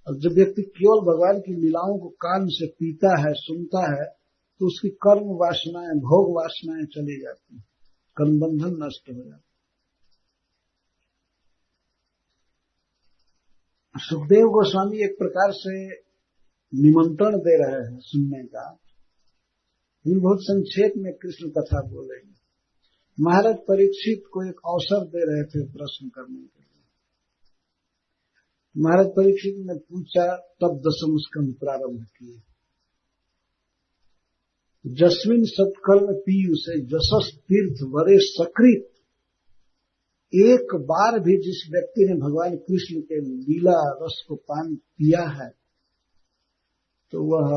S1: अब जब व्यक्ति केवल भगवान की लीलाओं को कान से पीता है, सुनता है, तो उसकी कर्म वासनाएं, भोग वासनाएं चली जाती, कर्म बंधन नष्ट हो जाता। सुखदेव गोस्वामी एक प्रकार से निमंत्रण दे रहे हैं सुनने का। हम बहुत संक्षेप में कृष्ण कथा बोलेंगे। महाराज परीक्षित को एक अवसर दे रहे थे प्रश्न करने के लिए। महाराज परीक्षित ने पूछा, तब 10वें स्कंध प्रारंभ किए। जस्मिन सत्कर्म पीयूषे जशस तीर्थ वरे सकृत। एक बार भी जिस व्यक्ति ने भगवान कृष्ण के लीला रस को पान किया है तो वह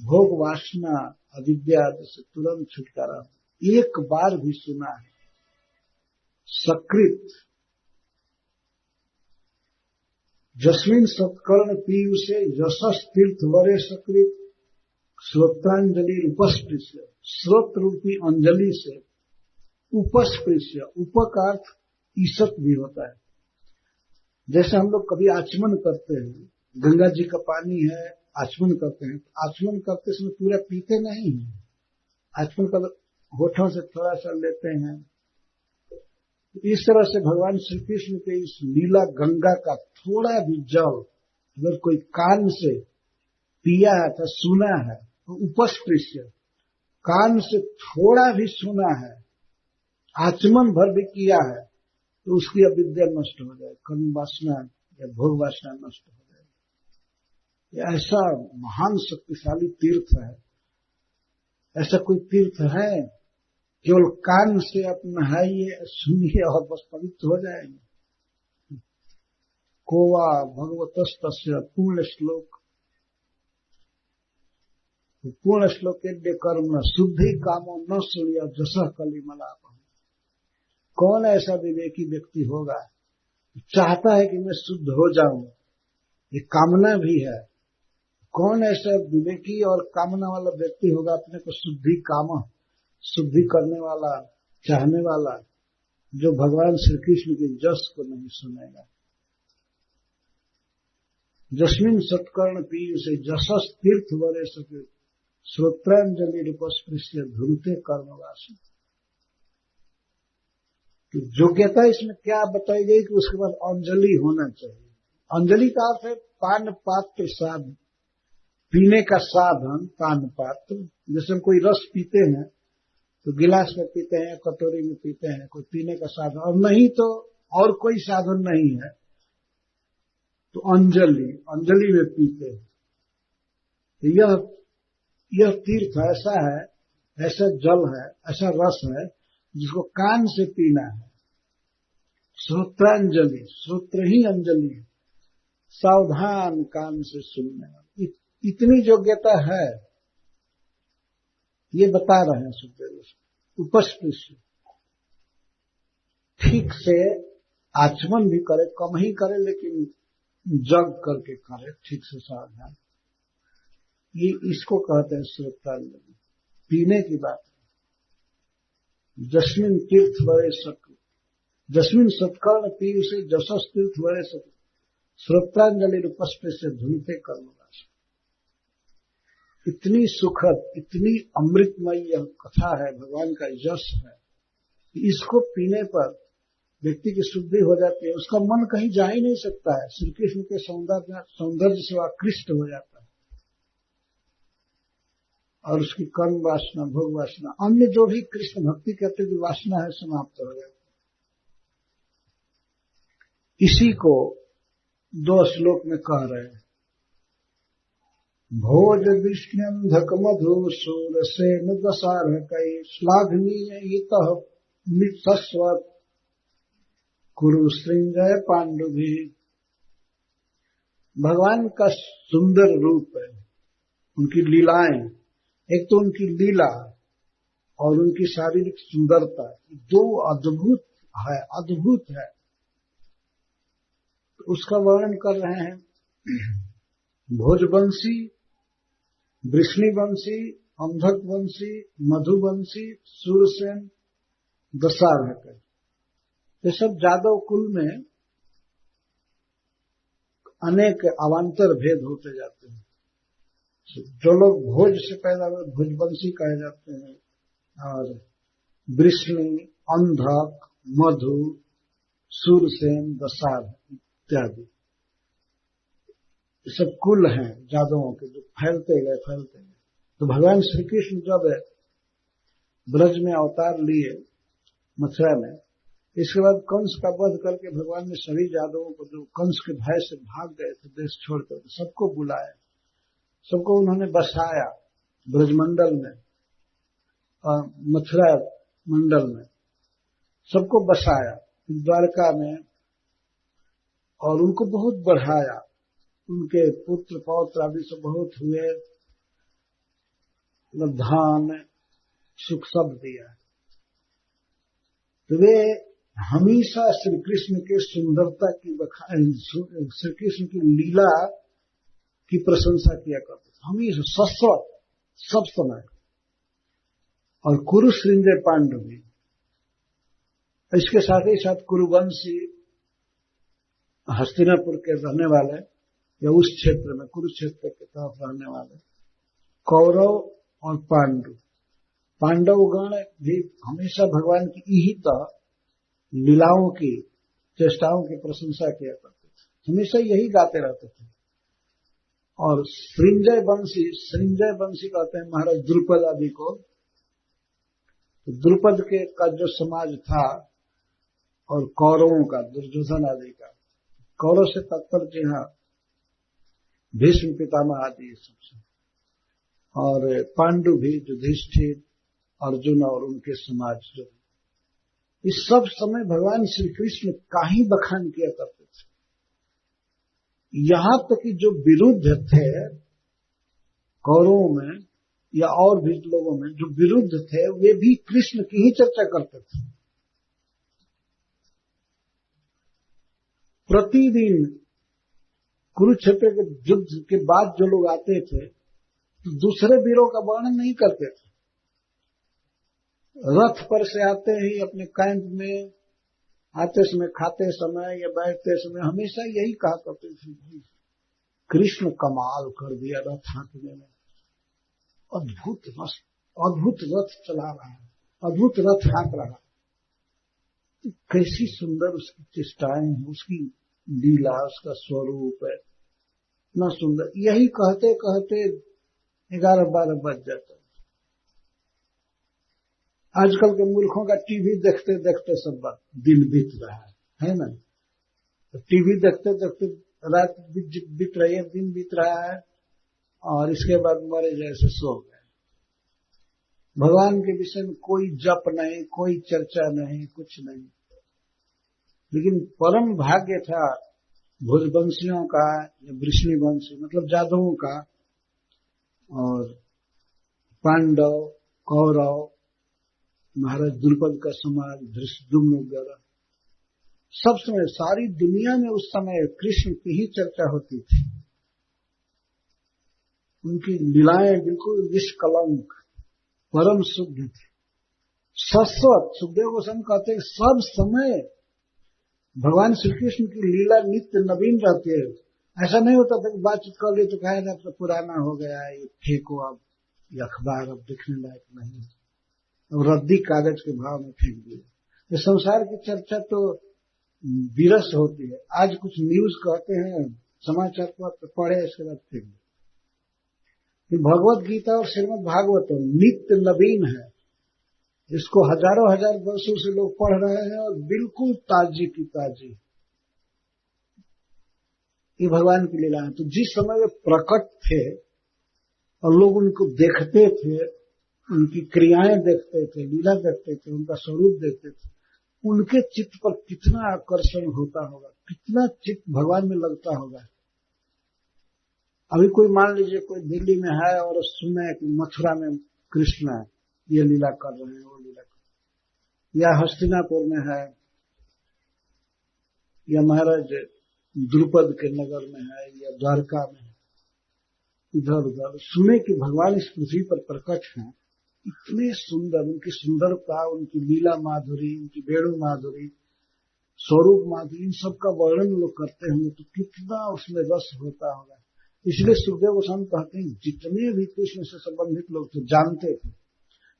S1: भोग वासना अविद्या से तुरंत छुटकारा, एक बार भी सुना है। सकृत, जस्मिन सत्कर्ण पीयूषे यशस तीर्थ वरे सकृत श्रोत्रांजलि उपस्पृश्य। श्रोत रूपी अंजलि से उपस्पृश्य, उप का अर्थ ईसत भी होता है। जैसे हम लोग कभी आचमन करते हैं, गंगा जी का पानी है, आचमन करते हैं, आचमन करते समय पूरा पीते नहीं हैं, आचमन कर होठों से थोड़ा सा लेते हैं। इस तरह से भगवान श्री कृष्ण के इस लीला गंगा का थोड़ा भी जल अगर कोई कान से पिया है तो सुना है, तो उपस्पृश्य, कान से थोड़ा भी सुना है, आचमन भर भी किया है, तो उसकी अविद्या नष्ट हो जाए, कर्म वासना या भोग वासना नष्ट हो जाए। यह ऐसा महान शक्तिशाली तीर्थ है। ऐसा कोई तीर्थ है? केवल कान से आप नहाइए, सुनिए और बस पवित्र हो जाएंगे। कोवा भगवतस्तस्य पूर्ण श्लोक, पूर्ण श्लोक कर्म शुद्धि कामो न सूर्य जस कलिमलाप। कौन ऐसा विवेकी व्यक्ति होगा चाहता है कि मैं शुद्ध हो जाऊं, ये कामना भी है। कौन ऐसा विवेकी और कामना वाला व्यक्ति होगा अपने को शुद्धि काम, शुद्धि करने वाला, चाहने वाला, जो भगवान श्री कृष्ण के जस को नहीं सुनेगा। जस्मिन सत्कर्ण पीयूषे जशस तीर्थ वरे सके श्रोत्रांजलि रूपस्पृश्य धुलते कर्मवासी। तो योग्यता इसमें क्या बताई गई कि उसके बाद अंजलि होना चाहिए। अंजलि का अर्थ है पान पात्र साधन, पीने का साधन, पान पात्र। जैसे हम कोई रस पीते हैं तो गिलास में पीते हैं, कटोरी में पीते हैं, कोई पीने का साधन, और नहीं तो और कोई साधन नहीं है तो अंजलि, अंजलि में पीते हैं। तो यह तीर्थ ऐसा है, ऐसा जल है, ऐसा रस है जिसको कान से पीना है। श्रोत्रांजलि, श्रोत्र ही अंजलि है, सावधान कान से सुनने वाली, इतनी योग्यता है, ये बता रहे हैं सुखदेव। उपस्पृश्य, ठीक से आचमन भी करे, कम ही करे लेकिन जग करके करे, ठीक से सावधान, ये इसको कहते हैं श्रोत्रांजलि। पीने की बात है। जस्मिन तीर्थ वरे सकृत, जस्मिन सत्कर्ण पीयूषे जशस तीर्थ वरे सकृत श्रोत्रांजलि उपस्पृश्य धुलते कर्मवासी। इतनी सुखद, इतनी अमृतमय यह कथा है, भगवान का यश है, इसको पीने पर व्यक्ति की शुद्धि हो जाती है, उसका मन कहीं जा ही नहीं सकता है, श्री कृष्ण के सौंदर्य से आकृष्ट हो जाता है, और उसकी कर्म वासना, भोग वासना, अन्य जो भी कृष्ण भक्ति कहते की वासना है, समाप्त हो जाती है। इसी को 2 श्लोक में कह रहे हैं। भोज विष्णुंधक मधु सूर सेन दशारह कई श्लाघनीय हित मित्सस्वत कुरु श्रृंजय पांडुभी। भगवान का सुंदर रूप है, उनकी लीलाएं, एक तो उनकी लीला और उनकी शारीरिक सुंदरता, 2 अद्भुत है, अद्भुत है। उसका वर्णन कर रहे हैं। भोजवंशी वृष्णिवंशी, अंधकवंशी, मधुवंशी, सूरसेन, दशारहक, ये सब जादव कुल में अनेक अवान्तर भेद होते जाते हैं। जो लोग भोज से पैदा हुए भोजवंशी कहे जाते हैं, और वृष्णि, अंधक, मधु, सूरसेन, दशार इत्यादि ये सब कुल हैं जादवों के, जो फैलते गए। तो भगवान श्री कृष्ण जब ब्रज में अवतार लिए मथुरा में, इसके बाद कंस का वध करके भगवान ने सभी जादवों को, जो कंस के भय से भाग गए थे देश छोड़कर, सबको बुलाया, सबको उन्होंने बसाया ब्रजमंडल में और मथुरा मंडल में, सबको बसाया द्वारका में, और उनको बहुत बढ़ाया। उनके पुत्र पौत्र आदि से बहुत हुए, धान सुख सब दिया। तो वे हमेशा श्री कृष्ण के सुंदरता की श्री कृष्ण की लीला की प्रशंसा किया करते थे, हमेशा सश्वत सब समय। और कुरु श्रृंजय पांडु भी, इसके साथ ही साथ कुरुवंशी, हस्तिनापुर के रहने वाले या उस क्षेत्र में कुरुक्षेत्र की तरफ रहने वाले कौरव और पांडवगण भी हमेशा भगवान की इहित लीलाओं की, चेष्टाओं की प्रशंसा किया करते थे, हमेशा यही गाते रहते थे। और सृंजय वंशी कहते हैं महाराज द्रुपद आदि को। तो द्रुपद के का जो समाज था, और कौरवों का, दुर्योधन आदि का, कौरव से तात्पर्य यहाँ भीष्म पितामह आदि सबसे, और पांडु भी, युधिष्ठिर, अर्जुन और उनके समाज जो, इस सब समय भगवान श्री कृष्ण का ही बखान किया करते थे। यहां तक कि जो विरुद्ध थे कौरवों में या और भी लोगों में, जो विरुद्ध थे, वे भी कृष्ण की ही चर्चा करते थे। प्रतिदिन कुरुक्षेत्र के युद्ध के बाद जो लोग आते थे, तो दूसरे वीरों का वर्णन नहीं करते थे। रथ पर से आते ही अपने कैंप में आते समय, खाते समय या बैठते समय हमेशा यही कहा करते थे, कृष्ण कमाल कर दिया रथ हाँकने में, अद्भुत रथ चला रहा है, अद्भुत रथ हाँक रहा है। कैसी सुंदर उसकी चेष्टाएं हैं, उसकी लीला, उसका स्वरूप है, इतना सुंदर। यही कहते कहते 11-12 बज जाता है। आजकल के मूर्खों का टीवी देखते देखते सब दिन बीत रहा है ना। तो टीवी देखते देखते रात बीत रही है, दिन बीत रहा है, और इसके बाद मरे जैसे सो गए। भगवान के विषय में कोई जप नहीं, कोई चर्चा नहीं, कुछ नहीं। लेकिन परम भाग्य था भोजवंशियों का या वृष्णिवंशी, मतलब जादवों का, और पांडव, कौरव, महाराज द्रुपद का समाज, धृष्टद्युम्न वगैरह, सब समय सारी दुनिया में उस समय कृष्ण की ही चर्चा होती थी। उनकी लीलाएं बिल्कुल निष्कलंक, परम शुद्ध थी, शाश्वत। सुखदेव गोस्वामी कहते हैं सब समय भगवान श्री कृष्ण की लीला नित्य नवीन रहती है। ऐसा नहीं होता था कि बातचीत कर ली तो कहे ना, तो पुराना हो गया है, ये फेंको, अब ये अखबार अब देखने लायक नहीं, अब रद्दी कागज के भाव में फेंक दिए। ये संसार की चर्चा तो विरस होती है। आज कुछ न्यूज कहते हैं, समाचार पत्र पढ़े, इसके बाद फेंक दिए। भगवत गीता और श्रीमद् भागवत नित्य नवीन है, इसको हजारों हजार वर्षों से लोग पढ़ रहे हैं, और बिल्कुल ताजी की ताजी। ये भगवान की लीला है। तो जिस समय वे प्रकट थे और लोग उनको देखते थे, उनकी क्रियाएं देखते थे, लीला देखते थे, उनका स्वरूप देखते थे, उनके चित्त पर कितना आकर्षण होता होगा, कितना चित्त भगवान में लगता होगा। अभी कोई मान लीजिए कोई दिल्ली में है और सुने कि मथुरा में कृष्ण है, ये लीला कर रहे हैं, वो लीला कर रहे हैं, या हस्तिनापुर में है, या महाराज द्रुपद के नगर में है, या द्वारका में है, इधर उधर, सुने कि भगवान इस पृथ्वी पर प्रकट हैं, इतने सुंदर, उनकी सुंदरता, उनकी लीला माधुरी, उनकी वेणु माधुरी, स्वरूप माधुरी, इन सब का वर्णन लोग करते होंगे तो कितना उसमें रस होता होगा। इसलिए सुखदेव गोस्वामी कहते हैं जितने भी कृष्ण से संबंधित लोग थे जानते थे,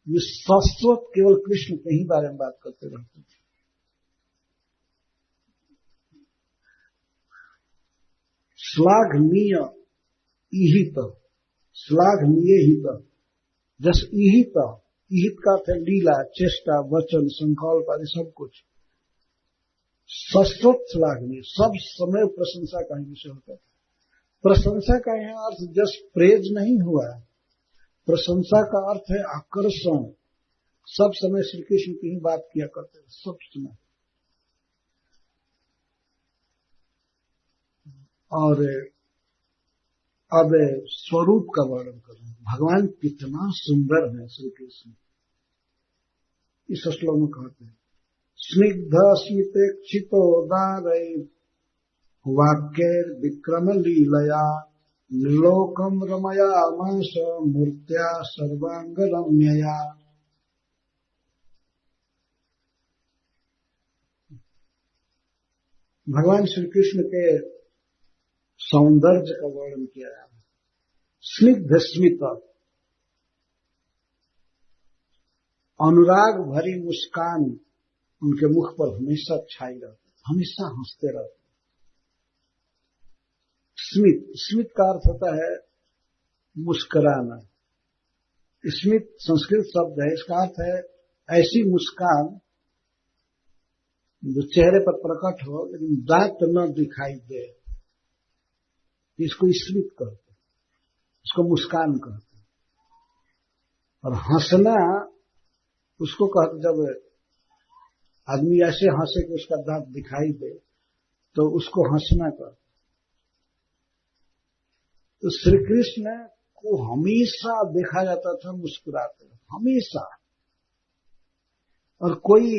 S1: ये शाश्वत केवल कृष्ण के ही बारे में बात करते रहते थे। श्लाघनीय ईहित, श्लाघनीय हित, जस ईहित, ईहित का अर्थ है लीला, चेष्टा, वचन, संकल्प आदि सब कुछ। शाश्वत श्लाघनीय, सब समय प्रशंसा का ही विषय होता है। प्रशंसा का यहाँ अर्थ जस्ट प्रेज नहीं हुआ, प्रशंसा का अर्थ है आकर्षण। सब समय श्री कृष्ण की ही बात किया करते थे, सब समय। और अब स्वरूप का वर्णन कर रहे हैं, भगवान कितना सुंदर है श्री कृष्ण। इस श्लोक में कहते हैं स्निग्ध स्मितेक्षितोदारै वाक्यैर् विक्रम लीलया लोकम रमयामास मूर्त्या सर्वांग रम्यया। भगवान श्री कृष्ण के सौंदर्य का वर्णन किया है। स्निग्ध स्मित, अनुराग भरी मुस्कान उनके मुख पर हमेशा छाई रहती, हमेशा हंसते रहते। स्मित, स्मित का अर्थ होता है मुस्कुराना। स्मित संस्कृत शब्द है, इसका अर्थ है ऐसी मुस्कान जो चेहरे पर प्रकट हो लेकिन दांत न दिखाई दे, इसको स्मित कहते हैं, इसको मुस्कान कहते हैं। और हंसना उसको कहते, जब आदमी ऐसे हंसे कि उसका दांत दिखाई दे तो उसको हंसना कहते। तो श्री कृष्ण को हमेशा देखा जाता था मुस्कुराते, हमेशा। और कोई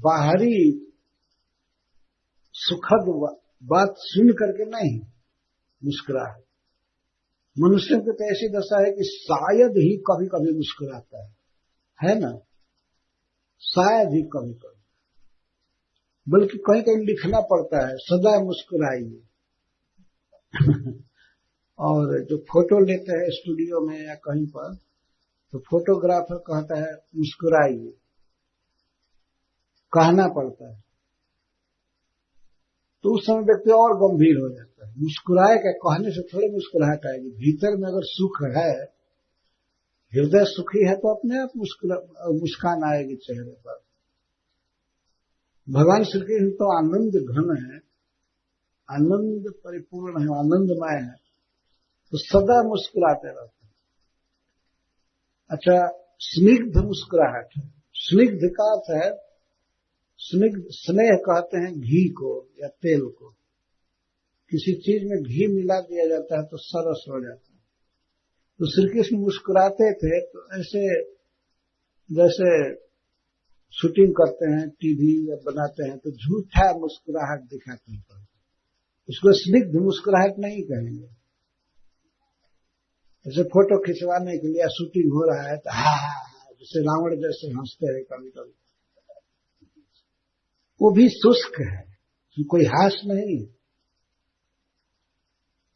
S1: बाहरी सुखद बात सुन करके नहीं मुस्कुराए। मनुष्य की तो ऐसी दशा है कि शायद ही कभी कभी मुस्कुराता है ना, शायद ही कभी कभी, बल्कि कहीं कहीं लिखना पड़ता है सदा मुस्कुराइए। और जो फोटो लेते हैं स्टूडियो में या कहीं पर, तो फोटोग्राफर कहता है मुस्कुराइए, कहना पड़ता है। तो उस समय व्यक्ति और गंभीर हो जाता है। मुस्कुराए क्या, कहने से थोड़ी मुस्कुराहट आएगी। भीतर में अगर सुख है, हृदय सुखी है, तो अपने आप मुस्कान आएगी चेहरे पर। भगवान श्री कृष्ण तो आनंद घन है, आनंद परिपूर्ण है, आनंदमय है, तो सदा मुस्कुराते रहते हैं। अच्छा, स्निग्ध मुस्कुराहट है। स्निग्ध का अर्थ है स्निग्ध, स्नेह कहते हैं घी को या तेल को। किसी चीज में घी मिला दिया जाता है तो सरस हो जाता है। तो श्री कृष्ण मुस्कुराते थे तो ऐसे जैसे शूटिंग करते हैं टीवी या बनाते हैं तो झूठा मुस्कुराहट दिखाते हैं, उसको स्निग्ध मुस्कुराहट नहीं कहेंगे। जैसे फोटो खिंचवाने के लिए शूटिंग हो रहा है तो जैसे रावण जैसे हंसते हैं कभी कभी, वो भी शुष्क है, कोई हास नहीं।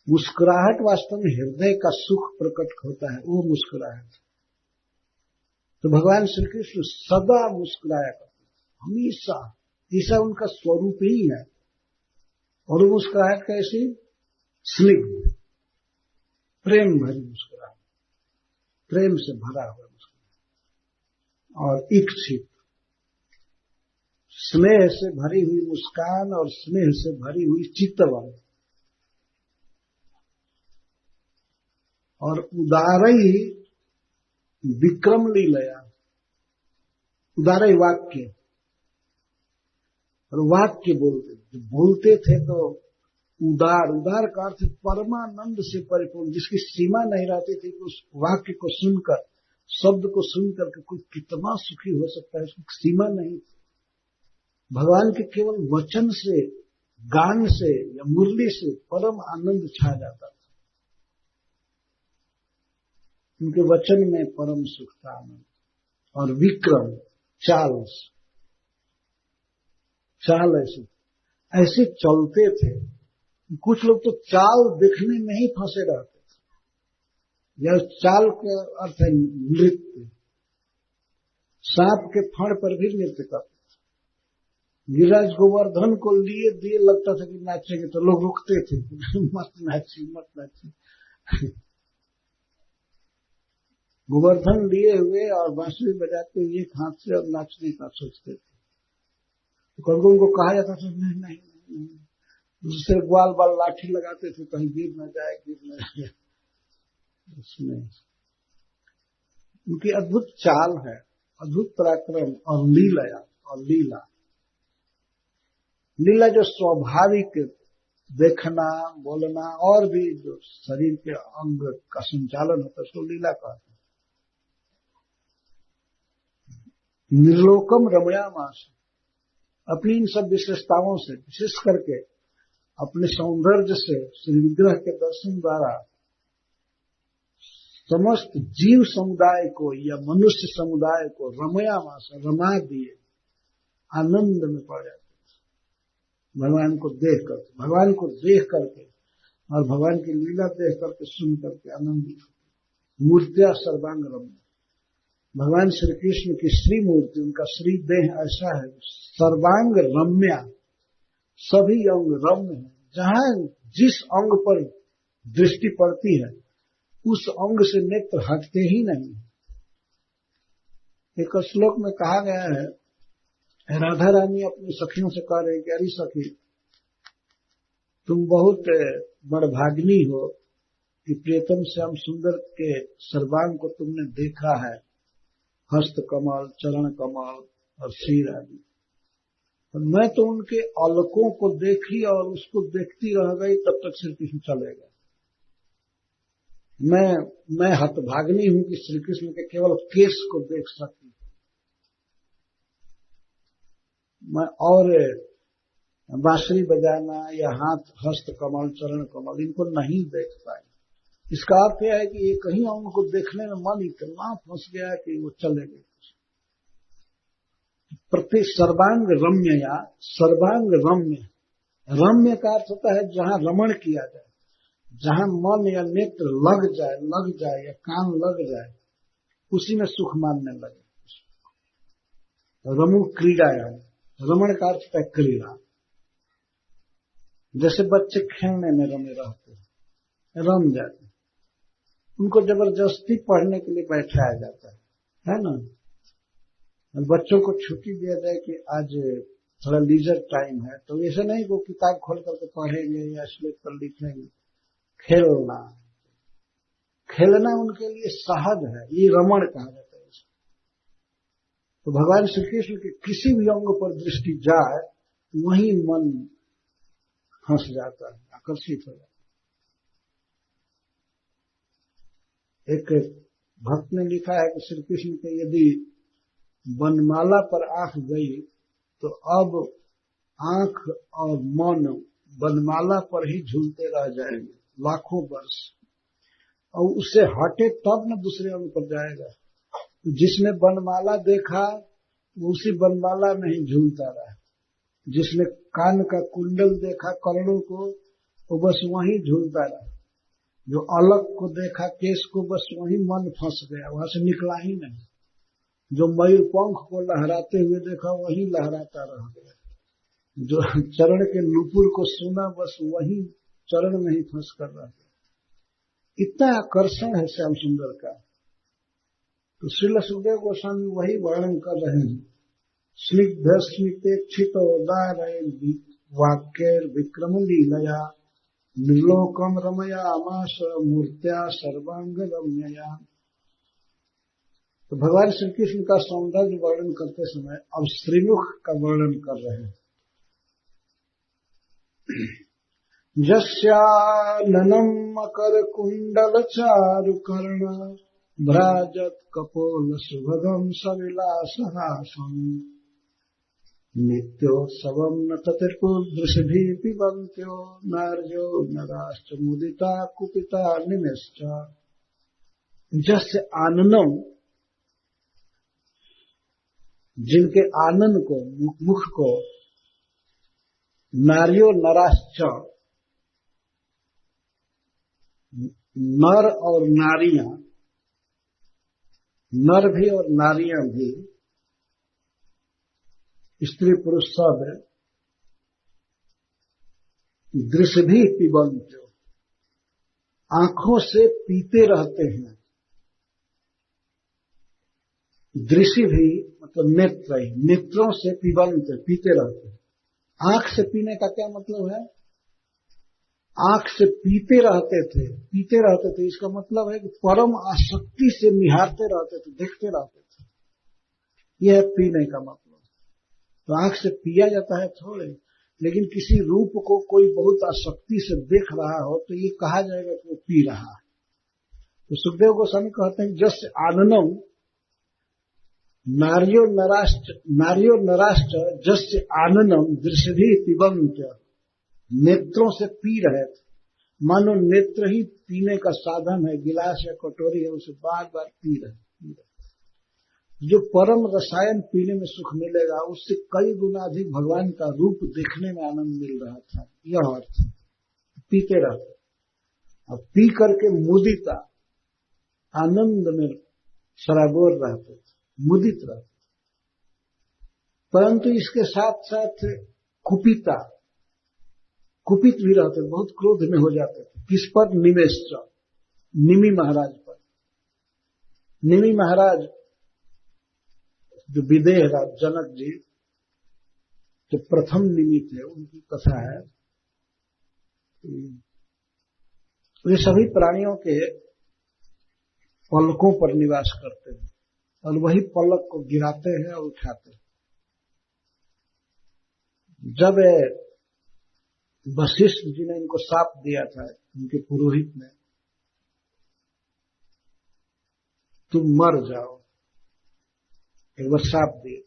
S1: मुस्कुराहट वास्तव में हृदय का सुख प्रकट होता है, वो मुस्कुराहट। तो भगवान श्री कृष्ण सदा मुस्कुराया करते, हमेशा, ऐसा उनका स्वरूप ही है। और वो मुस्कुराहट कैसी? स्निग्ध, प्रेम भरी मुस्कुराहट, प्रेम से भरा हुआ मुस्कुराहट। और इच्छित, स्नेह से भरी हुई मुस्कान और स्नेह से भरी हुई चित्तवन। और उदारई विक्रम लीलया, उदारई वाक्य, और वाक्य बोलते थे तो उदार, उदार का अर्थ परमानंद से परिपूर्ण, जिसकी सीमा नहीं रहती थी कि उस वाक्य को सुनकर, शब्द को सुनकर के कोई कितना सुखी हो सकता है, उसकी सीमा नहीं थी। भगवान के केवल वचन से, गान से या मुरली से परम आनंद छा जाता था। उनके वचन में परम सुख था, आनंद। और विक्रम, चाल ऐसे चलते थे। कुछ लोग तो चाल देखने में ही फंसे रहते थे। यह चाल का अर्थ है नृत्य। सांप के फण पर भी नृत्य करते थे। गिरिराज गोवर्धन को लिए दिए लगता था कि नाचेंगे तो लोग रुकते थे मत नाची। गोवर्धन लिए हुए और बांसुरी बजाते हुए एक हाथ से और नाचने का सोचते थे। तो कभी उनको कहा जाता था नहीं, दूसरे ग्वाल बाल लाठी लगाते थे, कहीं गिर न जाए। उसमें उनकी अद्भुत चाल है, अद्भुत पराक्रम और लीला जो स्वाभाविक देखना, बोलना और भी जो शरीर के अंग का संचालन होता है उसको लीला कहते हैं। निर्लोकम रमयामास, अपनी इन सब विशेषताओं से, विशेष करके अपने सौंदर्य से श्री विग्रह के दर्शन द्वारा समस्त जीव समुदाय को या मनुष्य समुदाय को रमयामास, रमा दिए, आनंद में पड़ जाते भगवान को देख करके और भगवान की लीला देख करके, सुन करके आनंदित। मूर्तिया सर्वांग रम्य, भगवान श्री कृष्ण की श्री मूर्ति, उनका श्री देह ऐसा है सर्वांग रम्या, सभी अंग रम्य है। जहां जिस अंग पर दृष्टि पड़ती है उस अंग से नेत्र हटते ही नहीं। एक श्लोक में कहा गया है, राधा रानी अपनी सखियों से कह रही कि अरे सखी, तुम बहुत बड़भागिनी हो कि प्रियतम श्याम सुंदर के सर्वांग को तुमने देखा है, हस्त कमल, चरण कमल और सिर आदि। और मैं तो उनके अलकों को देखी और उसको देखती रह गई, तब तक श्री कृष्ण चले गए। मैं हतभागिनी हूं कि श्री कृष्ण के केवल केश को देख सकी, मैं और बांसुरी बजाना या हाथ, हस्त कमल, चरण कमल इनको नहीं देख पाई। इसका अर्थ यह है कि ये कहीं अंग को देखने में मन इतना फंस गया कि वो चले गए। प्रति सर्वांग रम्य या सर्वांग रम्य का अर्थ होता है जहां रमण किया जाए, जहां मन या नेत्र लग जाए या कान लग जाए, उसी में सुख मानने लगे। रमु क्रीड़ा, रमण का अर्थ है क्रीड़ा। जैसे बच्चे खेलने में रमे रहते हैं, रम जाते हैं, उनको जबरदस्ती पढ़ने के लिए बैठाया जाता है ना। बच्चों को छुट्टी दिया जाए कि आज थोड़ा लीजर टाइम है, तो ऐसा नहीं वो किताब खोल करके पढ़ेंगे या स्लेट पर लिखेंगे। खेलना उनके लिए सहज है, ये रमण कहा जाता है। तो भगवान श्री कृष्ण के किसी भी अंग पर दृष्टि जाए वहीं मन हंस जाता है, आकर्षित हो जाता है। एक भक्त ने लिखा है कि श्री कृष्ण के यदि वनमाला पर आंख गई तो अब आंख और मन वनमाला पर ही झूलते रह जाएंगे लाखों वर्ष, और उससे हटे तब न दूसरे अंग पर जाएगा। जिसने वनमाला देखा वो उसी वनमाला में ही झूलता रहा, जिसने कान का कुंडल देखा कर्णों को वो बस वहीं झूलता रहा, जो अलग को देखा केस को बस वहीं मन फंस गया, वहां से निकला ही नहीं। जो मयूर पंख को लहराते हुए देखा वहीं लहराता रह गया, जो चरण के नुपुर को सुना बस वहीं चरण में ही फंस कर रह गया। इतना आकर्षण है श्याम सुंदर का। तो श्रील सुखदेव गोस्वामी वही वर्णन कर रहे हैं। स्निग्ध स्मितेक्षितोदार वाक्य विक्रम लीलया निर्लोकम रमयामास मूर्त्या सर्वांग रम्यया। तो भगवान श्री कृष्ण का सौंदर्य वर्णन करते समय अब श्रीमुख का वर्णन कर रहे हैं। यस्याननं मकर कुंडल चारु कर्ण भ्राजत कपोल सुभगम सविलासहासं नित्योत्सवं न ततिर्पुदृषभिः पिबन्त्यो नार्यो नराश्च मुदिता कुपिता निमेश्च। जस्य आननम, जिनके आनन को, मुख को, नारियो नराश्च, नर और नारियां, नर भी और नारियां भी, स्त्री पुरुष सब दृश्य भी पिबंत, आंखों से पीते रहते हैं। दृश्य भी मतलब नेत्र ही, नेत्रों से पिबंत, पीते रहते हैं। आंख से पीने का क्या मतलब है? आंख से पीते रहते थे, इसका मतलब है कि परम आसक्ति से निहारते रहते थे, देखते रहते थे। यह है पीने का मतलब। तो आंख से पिया जाता है थोड़े, लेकिन किसी रूप को कोई बहुत आसक्ति से देख रहा हो तो ये कहा जाएगा कि वो पी रहा है। तो सुखदेव गोस्वामी कहते हैं जस आननम नारियो नराष्ट्र जस्य आननम दृश्य भी पिबंत, नेत्रों से पी रहे थे। मानो नेत्र ही पीने का साधन है, गिलास या कटोरी है, उसे बार बार पी रहे। जो परम रसायन पीने में सुख मिलेगा, उससे कई गुना अधिक भगवान का रूप देखने में आनंद मिल रहा था। यह अर्थ पीते रहते, अब पी करके मुदिता, आनंद में सराबोर रहते थे, मुदित रहते। परंतु इसके साथ साथ कुपिता, कुपित भी रहते, बहुत क्रोध में हो जाते थे। किस पर? निमेश्च, निमि महाराज पर। निमि महाराज जो विदेह राज जनक जी जो प्रथम निमि थे, उनकी कथा है। वे सभी प्राणियों के पलकों पर निवास करते हैं और वही पलक को गिराते हैं और उठाते हैं। जब वशिष्ठ जी ने इनको शाप दिया था, उनके पुरोहित ने, तुम मर जाओ, एक बार शाप दिए,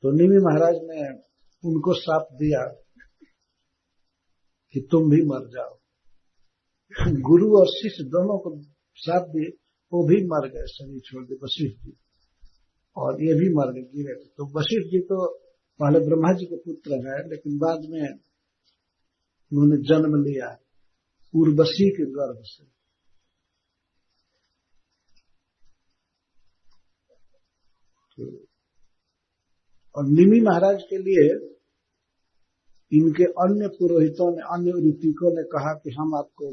S1: तो निमि महाराज ने उनको शाप दिया कि तुम भी मर जाओ। गुरु और शिष्य दोनों को शाप दिए, वो भी मर गए, शरीर छोड़ दिए वशिष्ठ जी, और ये भी मर गए, गिरे थे। तो वशिष्ठ जी तो पहले ब्रह्मा जी के पुत्र है, लेकिन बाद में उन्होंने जन्म लिया उर्वशी के गर्भ से। और निमि महाराज के लिए इनके अन्य पुरोहितों ने, अन्य ऋतिकों ने कहा कि हम आपको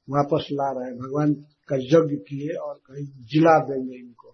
S1: वापस ला रहे हैं, भगवान का यज्ञ किए और कहीं जिला देंगे इनको,